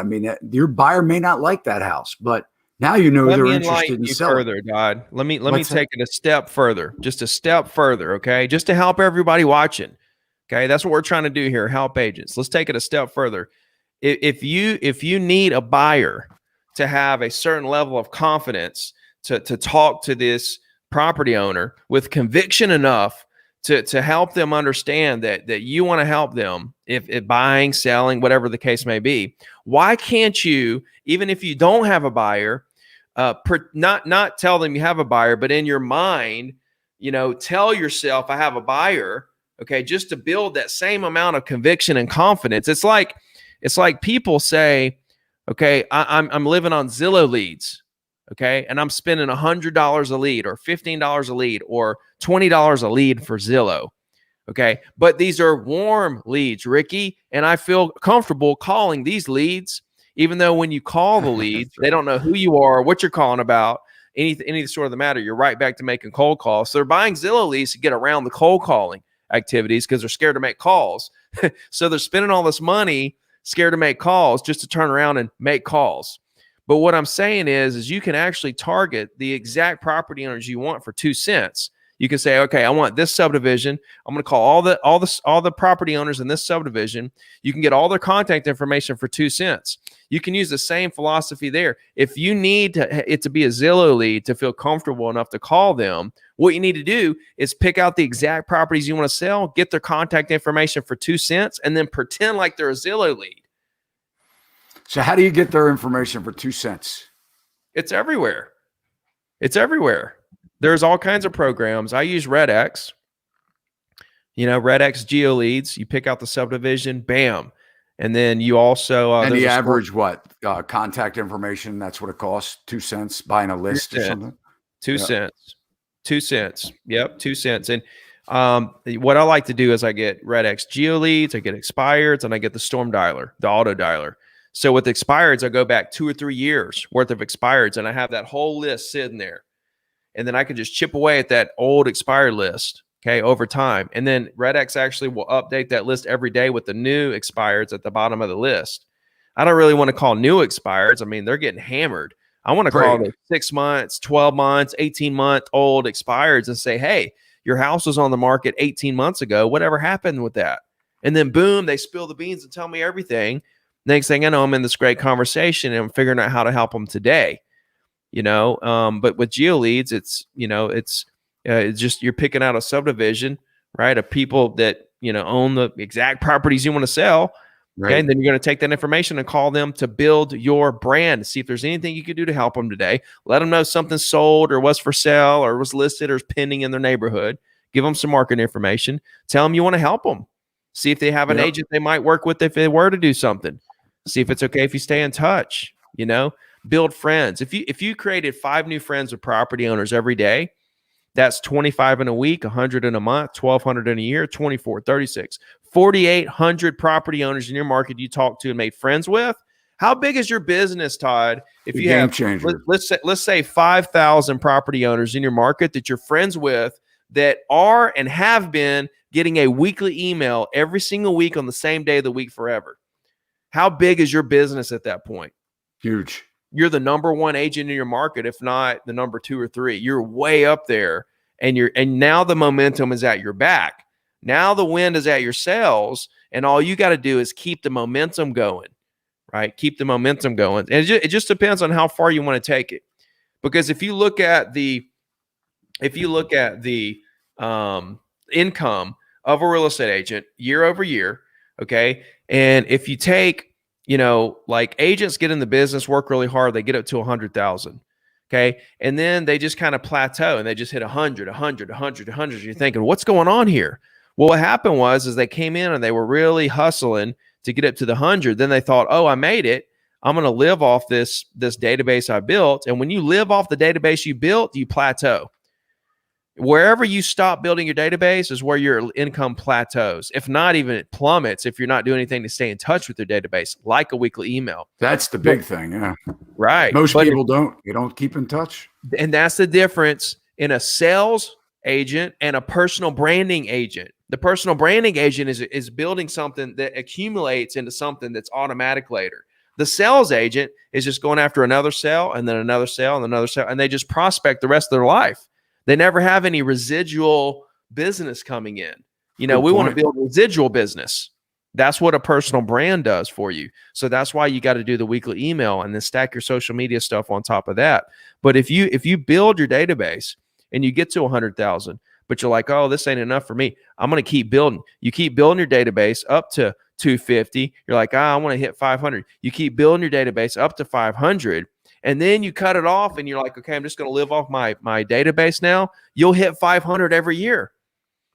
your buyer may not like that house, but now they're interested in selling. Further, Dodd. Let me take it a step further, just a step further, okay? Just to help everybody watching, okay? That's what we're trying to do here, help agents. Let's take it a step further. If you need a buyer to have a certain level of confidence to talk to this property owner with conviction enough to help them understand that you want to help them if buying, selling, whatever the case may be, why can't you, even if you don't have a buyer, not tell them you have a buyer, but in your mind, tell yourself I have a buyer, okay, just to build that same amount of conviction and confidence. It's like people say, okay, I'm living on Zillow leads. Okay. And I'm spending $100 a lead or $15 a lead or $20 a lead for Zillow. Okay. But these are warm leads, Ricky. And I feel comfortable calling these leads, even though when you call the leads, they don't know who you are, what you're calling about, any sort of the matter. You're right back to making cold calls. So they're buying Zillow leads to get around the cold calling activities because they're scared to make calls. So they're spending all this money, scared to make calls, just to turn around and make calls. But what I'm saying is you can actually target the exact property owners you want for 2 cents. You can say, okay, I want this subdivision. I'm going to call all the property owners in this subdivision. You can get all their contact information for 2 cents. You can use the same philosophy there. If you need it to be a Zillow lead to feel comfortable enough to call them, what you need to do is pick out the exact properties you want to sell, get their contact information for 2 cents, and then pretend like they're a Zillow lead. So how do you get their information for 2 cents? It's everywhere. It's everywhere. There's all kinds of programs. I use RedX. RedX Geo Leads. You pick out the subdivision, bam. And then you also and the average contact information, that's what it costs, 2 cents, buying a list or something. 2 cents. 2 cents. Yep, 2 cents. And what I like to do is I get RedX Geo Leads, I get expireds, and I get the storm dialer, the auto dialer. So with expireds, I go back 2 or 3 years worth of expireds, and I have that whole list sitting there. And then I can just chip away at that old expired list, okay, over time. And then RedX actually will update that list every day with the new expireds at the bottom of the list. I don't really want to call new expireds. I mean, they're getting hammered. I want to call the 6 months, 12 months, 18-month old expireds and say, hey, your house was on the market 18 months ago. Whatever happened with that? And then boom, they spill the beans and tell me everything. Next thing I know, I'm in this great conversation and I'm figuring out how to help them today. But with Geo Leads, it's just you're picking out a subdivision, right, of people that own the exact properties you want to sell. Right. Okay, and then you're going to take that information and call them to build your brand. See if there's anything you could do to help them today. Let them know something sold or was for sale or was listed or is pending in their neighborhood. Give them some market information. Tell them you want to help them. See if they have an agent they might work with if they were to do something. See if it's okay if you stay in touch. Build friends. If you created 5 new friends with property owners every day, that's 25 in a week, 100 in a month, 1,200 in a year, 24, 36, 4,800 property owners in your market you talk to and made friends with. How big is your business, Todd? If you have, let's say 5,000 property owners in your market that you're friends with that are and have been getting a weekly email every single week on the same day of the week forever. How big is your business at that point? Huge. You're the number 1 agent in your market, if not the number 2 or 3. You're way up there, and now the momentum is at your back. Now the wind is at your sails, and all you got to do is keep the momentum going, right? Keep the momentum going, and it just depends on how far you want to take it. Because if you look at the income of a real estate agent year over year, okay, and if you take like agents get in the business, work really hard, they get up to 100,000. Okay. And then they just kind of plateau and they just hit 100. You're thinking, what's going on here? Well, what happened was they came in and they were really hustling to get up to the 100. Then they thought, oh, I made it. I'm going to live off this database I built. And when you live off the database you built, you plateau. Wherever you stop building your database is where your income plateaus. If not, even it plummets if you're not doing anything to stay in touch with your database, like a weekly email. That's the big thing, yeah. Right. Most people don't. They don't keep in touch. And that's the difference in a sales agent and a personal branding agent. The personal branding agent is building something that accumulates into something that's automatic later. The sales agent is just going after another sale and then another sale and another sale, and they just prospect the rest of their life. They never have any residual business coming in. We want to build residual business. That's what a personal brand does for you. So that's why you got to do the weekly email and then stack your social media stuff on top of that. But if you build your database and you get to 100,000, but you're like, oh, this ain't enough for me, I'm going to keep building. You keep building your database up to 250. You're like, I want to hit 500. You keep building your database up to 500. And then you cut it off and you're like, okay, I'm just going to live off my database now. You'll hit 500 every year.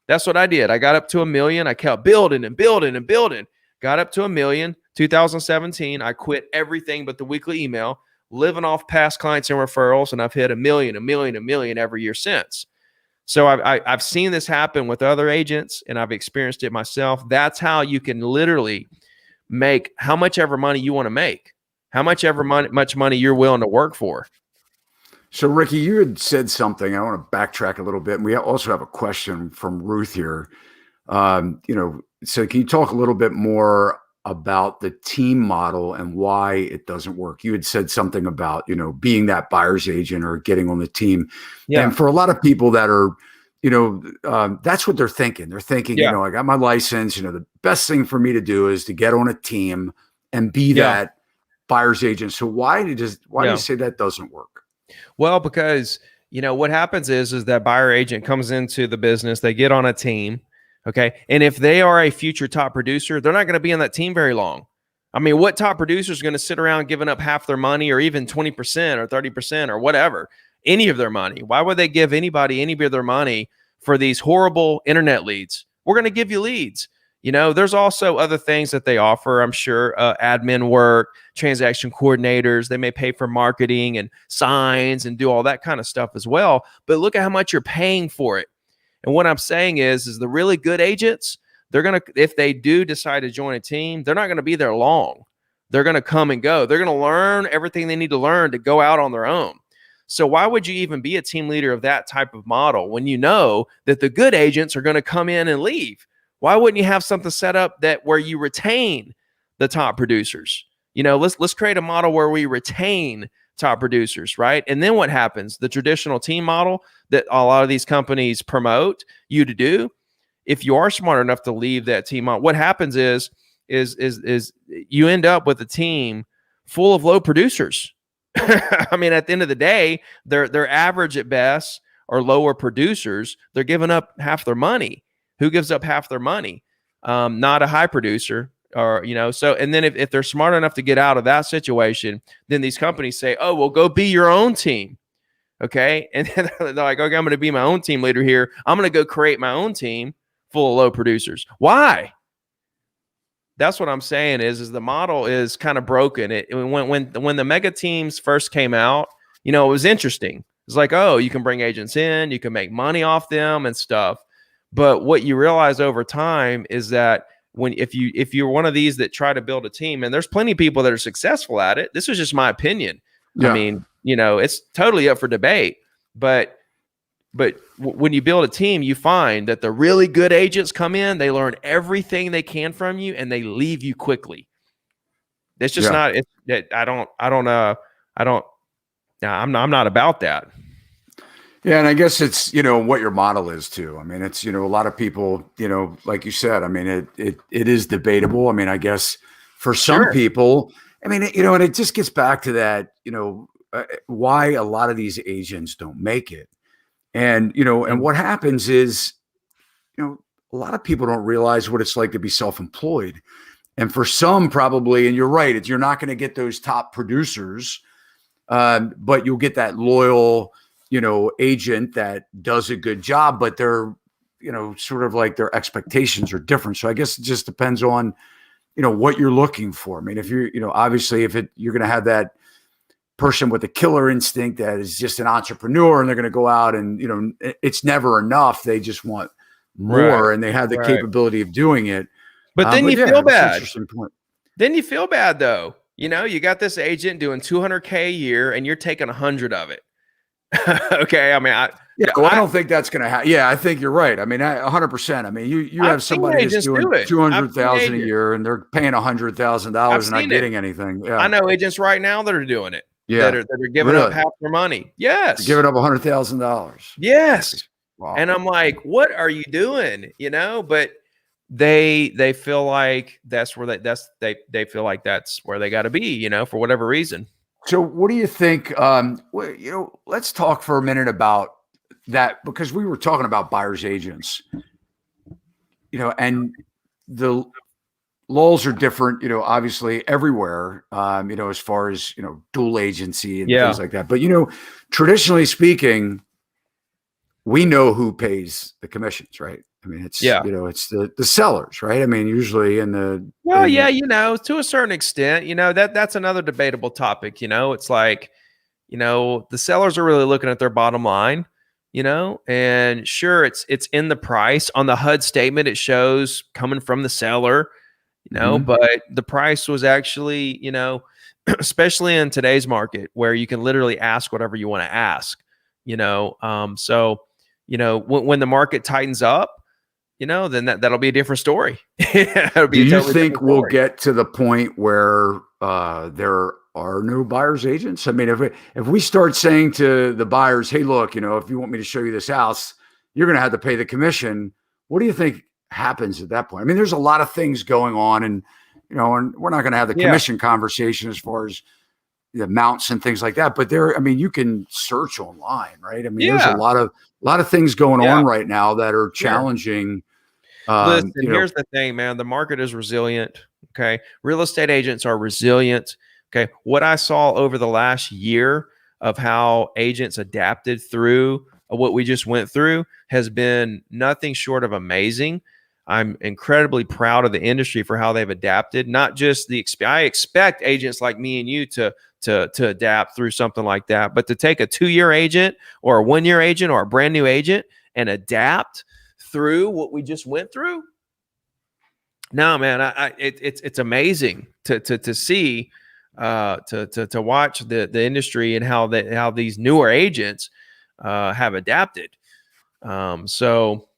That's what I did. I got up to 1 million. I kept building and building and building. Got up to 1 million. 2017, I quit everything but the weekly email, living off past clients and referrals. And I've hit 1 million every year since. So I've seen this happen with other agents and I've experienced it myself. That's how you can literally make how much ever money you want to make. How much money you're willing to work for. So, Ricky, you had said something. I want to backtrack a little bit. And we also have a question from Ruth here. So can you talk a little bit more about the team model and why it doesn't work. You had said something about, being that buyer's agent or getting on the team. Yeah. And for a lot of people that are, that's what they're thinking. They're thinking, Yeah. I got my license, the best thing for me to do is to get on a team and be that buyer's agent. So why do you say that doesn't work? Well, because, what happens is that buyer agent comes into the business, they get on a team. Okay. And if they are a future top producer, they're not going to be on that team very long. I mean, what top producer is going to sit around giving up half their money or even 20% or 30% or whatever, any of their money? Why would they give anybody any of their money for these horrible internet leads? We're going to give you leads. There's also other things that they offer. I'm sure admin work, transaction coordinators, they may pay for marketing and signs and do all that kind of stuff as well. But look at how much you're paying for it. And what I'm saying is the really good agents, they're going to, if they do decide to join a team, they're not going to be there long. They're going to come and go. They're going to learn everything they need to learn to go out on their own. So why would you even be a team leader of that type of model when you know that the good agents are going to come in and leave? Why wouldn't you have something set up that where you retain the top producers? Let's create a model where we retain top producers, right? And then what happens? The traditional team model that a lot of these companies promote you to do, if you are smart enough to leave that team on, what happens is you end up with a team full of low producers. I mean, at the end of the day, they're average at best or lower producers. They're giving up half their money. Who gives up half their money? Not a high producer. Or, so, and then if they're smart enough to get out of that situation, then these companies say, oh, well, go be your own team. Okay. And then they're like, okay, I'm going to be my own team leader here. I'm going to go create my own team full of low producers. Why? That's what I'm saying is the model is kind of broken. When the mega teams first came out, it was interesting. It's like, oh, you can bring agents in, you can make money off them and stuff. But what you realize over time is that if you're one of these that try to build a team, and there's plenty of people that are successful at it. This is just my opinion. Yeah. I mean, it's totally up for debate. But when you build a team, you find that the really good agents come in, they learn everything they can from you, and they leave you quickly. It's just not. I'm not about that. Yeah, and I guess it's, what your model is too. I mean, it's, a lot of people, like you said, I mean, it is debatable. I mean, I guess for some people, I mean, and it just gets back to that, why a lot of these agents don't make it. And, and what happens is, a lot of people don't realize what it's like to be self-employed. And for some probably, and you're right, you're not going to get those top producers, but you'll get that loyal, agent that does a good job, but they're, sort of like their expectations are different. So I guess it just depends on, what you're looking for. I mean, if you're, obviously you're going to have that person with a killer instinct that is just an entrepreneur and they're going to go out and, it's never enough. They just want more and they have the capability of doing it. But then you feel bad. Interesting point. Then you feel bad though. You got this agent doing $200K a year and you're taking 100 of it. Okay. I mean, I don't think that's going to happen. Yeah, I think you're right. I mean, 100%. I mean, you have somebody that's doing 200,000 a year and they're paying $100,000 and not getting anything. Yeah. I know agents right now that are doing it. Yeah. That are giving up half their money. Yes. They're giving up $100,000. Yes. Wow. And I'm like, what are you doing? But they feel like that's where they feel like that's where they got to be, for whatever reason. So what do you think? Let's talk for a minute about that, because we were talking about buyer's agents, and the laws are different, obviously everywhere, as far as, dual agency and things like that. But, traditionally speaking, we know who pays the commissions, right? I mean, it's, it's the sellers, right? I mean, usually to a certain extent, that's another debatable topic, it's like, the sellers are really looking at their bottom line, and sure, it's in the price on the HUD statement. It shows coming from the seller, but the price was actually, especially in today's market where you can literally ask whatever you want to ask, so, when the market tightens up, then that'll be a different story. That'll be Do a you totally think different we'll story. get to the point where there are no buyer's agents? I mean, if we start saying to the buyers, "Hey, look, if you want me to show you this house, you're going to have to pay the commission." What do you think happens at that point? I mean, there's a lot of things going on, and and we're not going to have the Yeah. commission conversation as far as the amounts and things like that. But I mean, you can search online, right? I mean, there's a Yeah. lot of things going Yeah. on right now that are Sure. challenging. Listen, here's the thing, man. The market is resilient. Okay. Real estate agents are resilient. Okay. What I saw over the last year of how agents adapted through what we just went through has been nothing short of amazing. I'm incredibly proud of the industry for how they've adapted. Not just I expect agents like me and you to adapt through something like that, but to take a 2-year agent or a 1-year agent or a brand new agent and adapt through what we just went through. No, man, it's amazing to see, to watch the industry and how these newer agents have adapted. So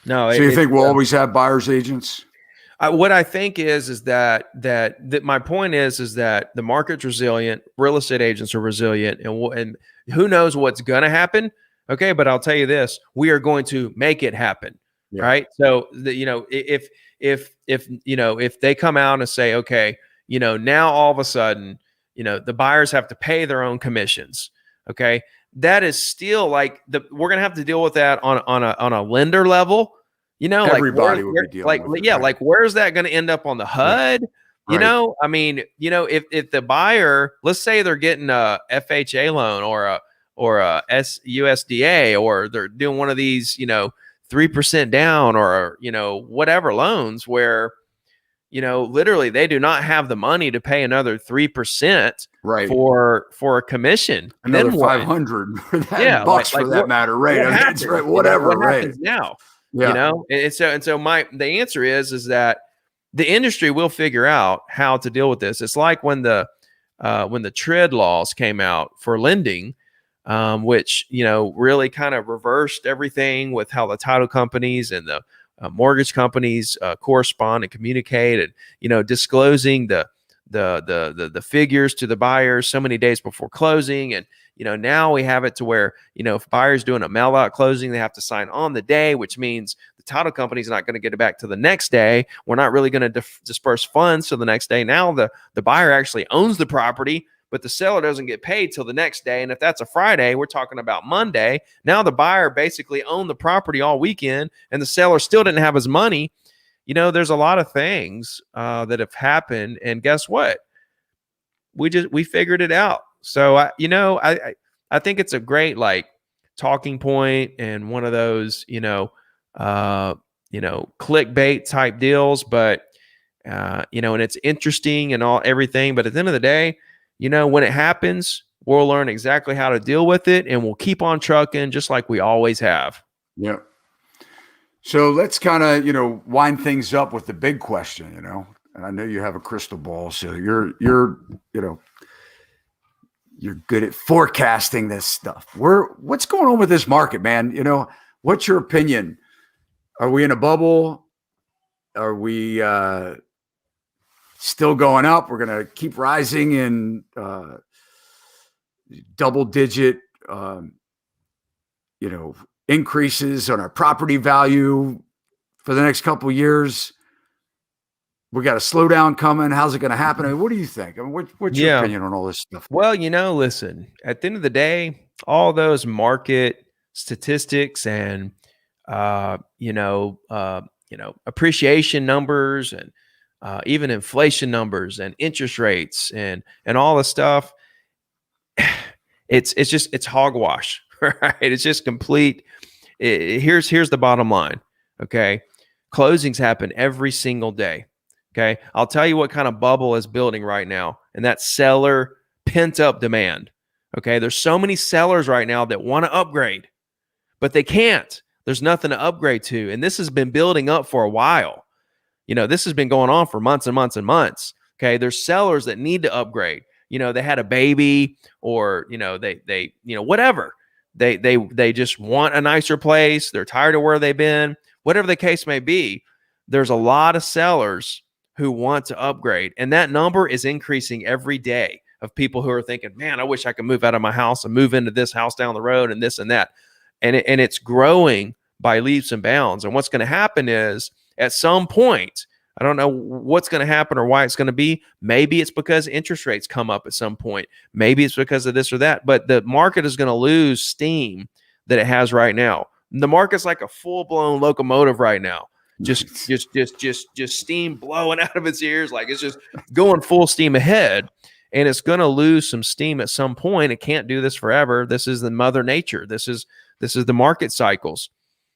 no, So you think we'll always have buyer's agents? what I think is that my point is that the market's resilient, real estate agents are resilient, and who knows what's going to happen. Okay, but I'll tell you this: we are going to make it happen. Yeah. Right. So if they come out and say, okay, now all of a sudden, the buyers have to pay their own commissions. Okay, that is still like we're gonna have to deal with that on a lender level. Everybody will be dealing with it, right? Like where's that going to end up on the HUD? Right. I mean, if the buyer, let's say they're getting a FHA loan or a USDA, or they're doing one of these, 3% down or, whatever loans where, literally they do not have the money to pay another 3% Right. for a commission. Another Then 500 for that bucks for that matter. Right. I mean, it's right. Whatever. What happens now? Yeah. And so the answer is that the industry will figure out how to deal with this. It's like when the TRID laws came out for lending, which really kind of reversed everything with how the title companies and the mortgage companies correspond and communicate, and disclosing the figures to the buyers so many days before closing. And now we have it to where if buyers doing a mail out closing, they have to sign on the day, which means the title company is not going to get it back to the next day. We're not really going to disperse funds till the next day. Now the buyer actually owns the property, but the seller doesn't get paid till the next day. And if that's a Friday, we're talking about Monday. Now the buyer basically owned the property all weekend and the seller still didn't have his money. There's a lot of things that have happened, and guess what? We figured it out. So I think it's a great talking point and one of those clickbait type deals, but and it's interesting and everything. But at the end of the day, when it happens, we'll learn exactly how to deal with it, and we'll keep on trucking just like we always have. Yeah. So let's kind of, wind things up with the big question, and I know you have a crystal ball, so you're good at forecasting this stuff. What's going on with this market, man? What's your opinion? Are we in a bubble? Are we still going up? We're going to keep rising in double digit, increases on our property value for the next couple of years. We got a slowdown coming. How's it going to happen? I mean, what do you think? I mean, what's your opinion on all this stuff? Well, listen, at the end of the day, all those market statistics and, appreciation numbers and even inflation numbers and interest rates and all the stuff, it's hogwash, right? It's just complete. Here's the bottom line. Okay. Closings happen every single day. Okay. I'll tell you what kind of bubble is building right now, and that's seller pent up demand. Okay. There's so many sellers right now that want to upgrade, but they can't. There's nothing to upgrade to. And this has been building up for a while. This has been going on for months and months and months. Okay. There's sellers that need to upgrade. They had a baby, or, whatever. They just want a nicer place. They're tired of where they've been. whatever the case may be, there's a lot of sellers who want to upgrade. And that number is increasing every day of people who are thinking, man, I wish I could move out of my house and move into this house down the road and this and that. And it's growing by leaps and bounds. And what's going to happen is at some point, I don't know what's going to happen or why it's going to be. Maybe it's because interest rates come up at some point. Maybe it's because of this or that. But the market is going to lose steam that it has right now. The market's like a full-blown locomotive right now. Just steam blowing out of its ears. Like it's just going full steam ahead. And it's going to lose some steam at some point. It can't do this forever. This is the mother nature. This is the market cycles.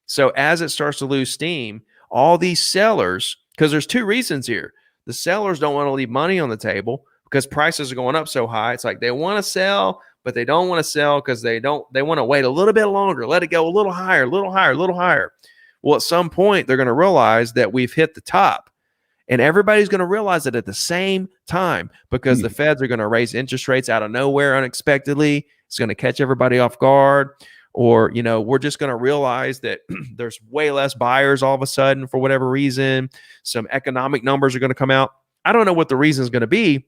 So as it starts to lose steam, all these sellers, because there's two reasons here. The sellers don't want to leave money on the table because prices are going up so high. It's like they want to sell, but they don't want to sell because they want to wait a little bit longer, let it go a little higher, a little higher, a little higher. Well, at some point, they're going to realize that we've hit the top. And everybody's going to realize it at the same time because the feds are going to raise interest rates out of nowhere unexpectedly. It's going to catch everybody off guard. Or, we're just going to realize that there's way less buyers all of a sudden for whatever reason. Some economic numbers are going to come out. I don't know what the reason is going to be,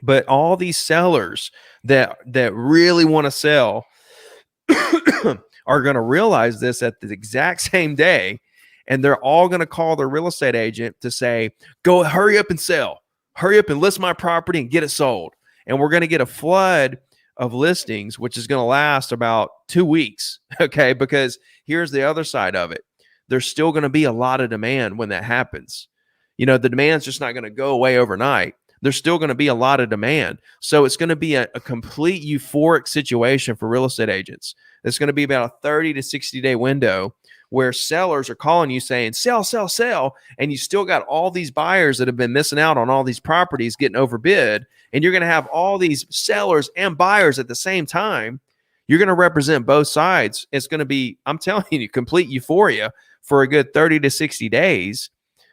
but all these sellers that really want to sell are going to realize this at the exact same day. And they're all going to call their real estate agent to say, go hurry up and sell. Hurry up and list my property and get it sold. And we're going to get a flood of listings, which is going to last about 2 weeks. Okay. Because here's the other side of it. There's still going to be a lot of demand when that happens. The demand's just not going to go away overnight. There's still going to be a lot of demand. So it's going to be a complete euphoric situation for real estate agents. It's going to be about a 30 to 60 day window where sellers are calling you saying, sell, sell, sell. And you still got all these buyers that have been missing out on all these properties getting overbid. And you're going to have all these sellers and buyers at the same time. You're going to represent both sides. It's going to be, I'm telling you, complete euphoria for a good 30 to 60 days.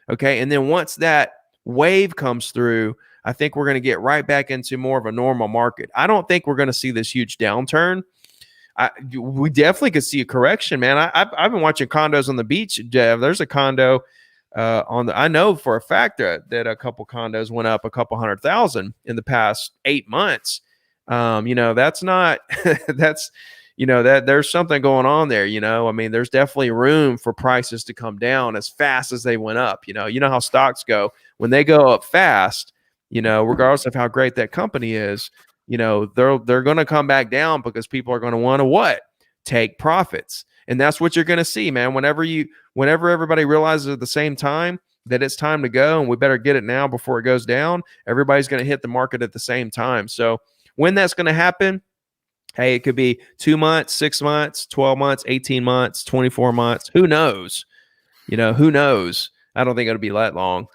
Okay. And then once that wave comes through, I think we're going to get right back into more of a normal market. I don't think we're going to see this huge downturn. We definitely could see a correction, man. I've been watching condos on the beach. There's a condo I know for a fact that a couple condos went up a couple 100,000 in the past 8 months. That's not that's that there's something going on there. I mean, there's definitely room for prices to come down as fast as they went up. You know how stocks go when they go up fast. Regardless of how great that company is. They're going to come back down because people are going to want to what? Take profits. And that's what you're going to see, man. Whenever everybody realizes at the same time that it's time to go and we better get it now before it goes down, everybody's going to hit the market at the same time. So when that's going to happen, hey, it could be 2 months, 6 months, 12 months, 18 months, 24 months. Who knows? Who knows? I don't think it'll be that long.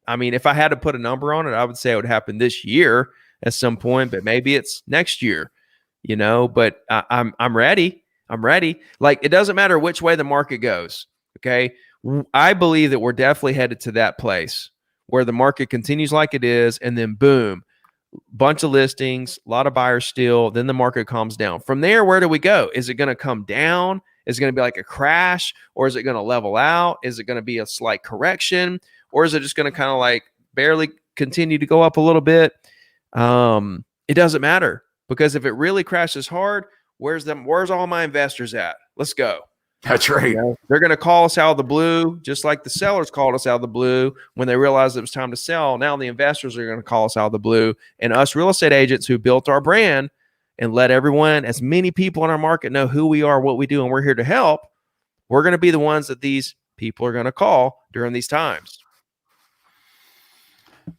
I mean, if I had to put a number on it, I would say it would happen this year at some point, but maybe it's next year, but I'm ready. I'm ready. Like, it doesn't matter which way the market goes. Okay. I believe that we're definitely headed to that place where the market continues like it is. And then boom, bunch of listings, a lot of buyers still, then the market calms down. From there, where do we go? Is it going to come down? Is it going to be like a crash, or is it going to level out? Is it going to be a slight correction, or is it just going to kind of like barely continue to go up a little bit? It doesn't matter, because if it really crashes hard, where's all my investors at? Let's go. That's right. They're going to call us out of the blue, just like the sellers called us out of the blue when they realized it was time to sell. Now the investors are going to call us out of the blue, and us real estate agents who built our brand and let everyone, as many people in our market, know who we are, what we do, and we're here to help. We're going to be the ones that these people are going to call during these times.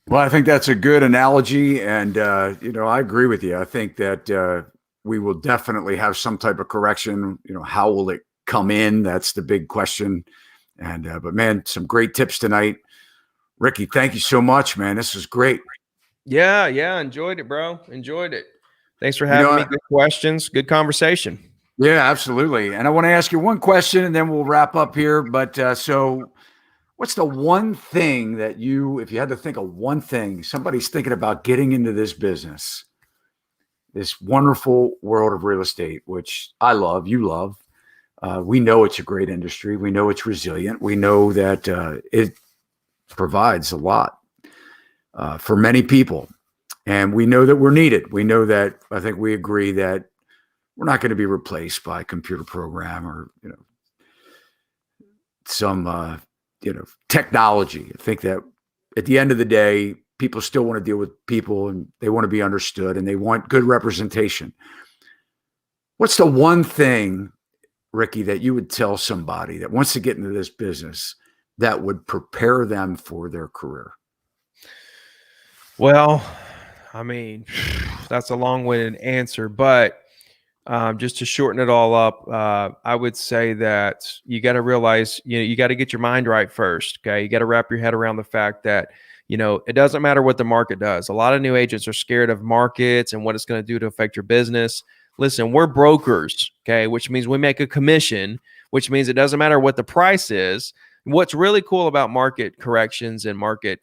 Well, I think that's a good analogy. And, I agree with you. I think that we will definitely have some type of correction. How will it come in? That's the big question. And, but man, some great tips tonight. Ricky, thank you so much, man. This was great. Yeah. Enjoyed it, bro. Enjoyed it. Thanks for having me. Good questions. Good conversation. Yeah, absolutely. And I want to ask you one question and then we'll wrap up here. But so what's the one thing that if you had to think of one thing, somebody's thinking about getting into this business, this wonderful world of real estate, which I love, you love. We know it's a great industry. We know it's resilient. We know that it provides a lot for many people. And we know that we're needed. We know that, I think we agree that we're not going to be replaced by a computer program or, some, technology. I think that at the end of the day, people still want to deal with people and they want to be understood and they want good representation. What's the one thing, Ricky, that you would tell somebody that wants to get into this business that would prepare them for their career? Well, I mean, that's a long-winded answer, but just to shorten it all up, I would say that you got to realize, you got to get your mind right first. Okay. You got to wrap your head around the fact that, it doesn't matter what the market does. A lot of new agents are scared of markets and what it's going to do to affect your business. Listen, we're brokers, okay, which means we make a commission, which means it doesn't matter what the price is. What's really cool about market corrections and market,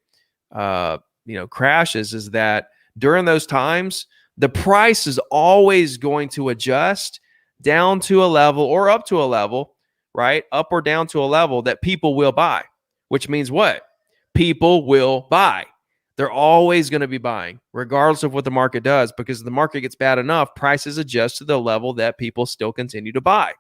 crashes is that during those times, the price is always going to adjust down to a level or up to a level, right? Up or down to a level that people will buy, which means what? People will buy. They're always going to be buying, regardless of what the market does, because if the market gets bad enough, prices adjust to the level that people still continue to buy.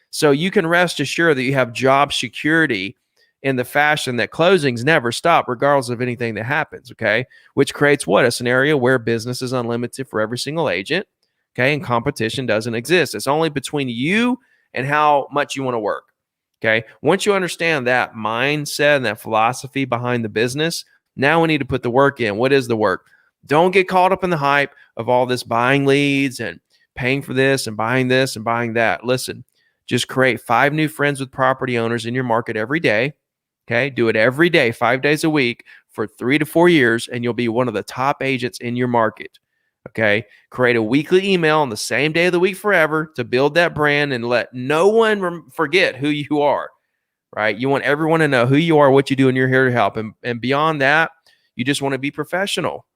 So you can rest assured that you have job security in the fashion that closings never stop, regardless of anything that happens, okay? Which creates what? A scenario where business is unlimited for every single agent, okay? And competition doesn't exist. It's only between you and how much you want to work, okay? Once you understand that mindset and that philosophy behind the business, now we need to put the work in. What is the work? Don't get caught up in the hype of all this buying leads and paying for this and buying that. Listen, just create 5 new friends with property owners in your market every day. Okay, do it every day, 5 days a week for 3 to 4 years, and you'll be one of the top agents in your market. Okay, create a weekly email on the same day of the week forever to build that brand and let no one forget who you are, right? You want everyone to know who you are, what you do, and you're here to help. And beyond that, you just want to be professional,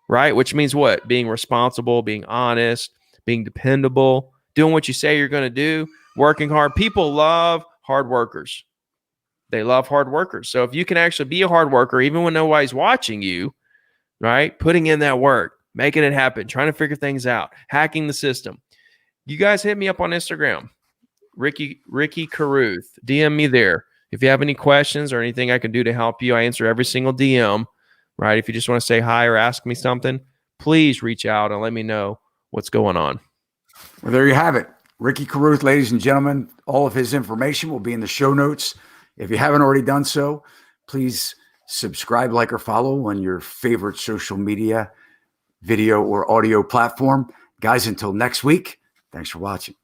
right? Which means what? Being responsible, being honest, being dependable, doing what you say you're going to do, working hard. People love hard workers. They love hard workers. So if you can actually be a hard worker, even when nobody's watching you, right? Putting in that work, making it happen, trying to figure things out, hacking the system. You guys hit me up on Instagram, Ricky Carruth. DM me there. If you have any questions or anything I can do to help you, I answer every single DM, right? If you just want to say hi or ask me something, please reach out and let me know what's going on. Well, there you have it. Ricky Carruth, ladies and gentlemen. All of his information will be in the show notes. If you haven't already done so, please subscribe, like, or follow on your favorite social media, video, or audio platform. Guys, until next week, thanks for watching.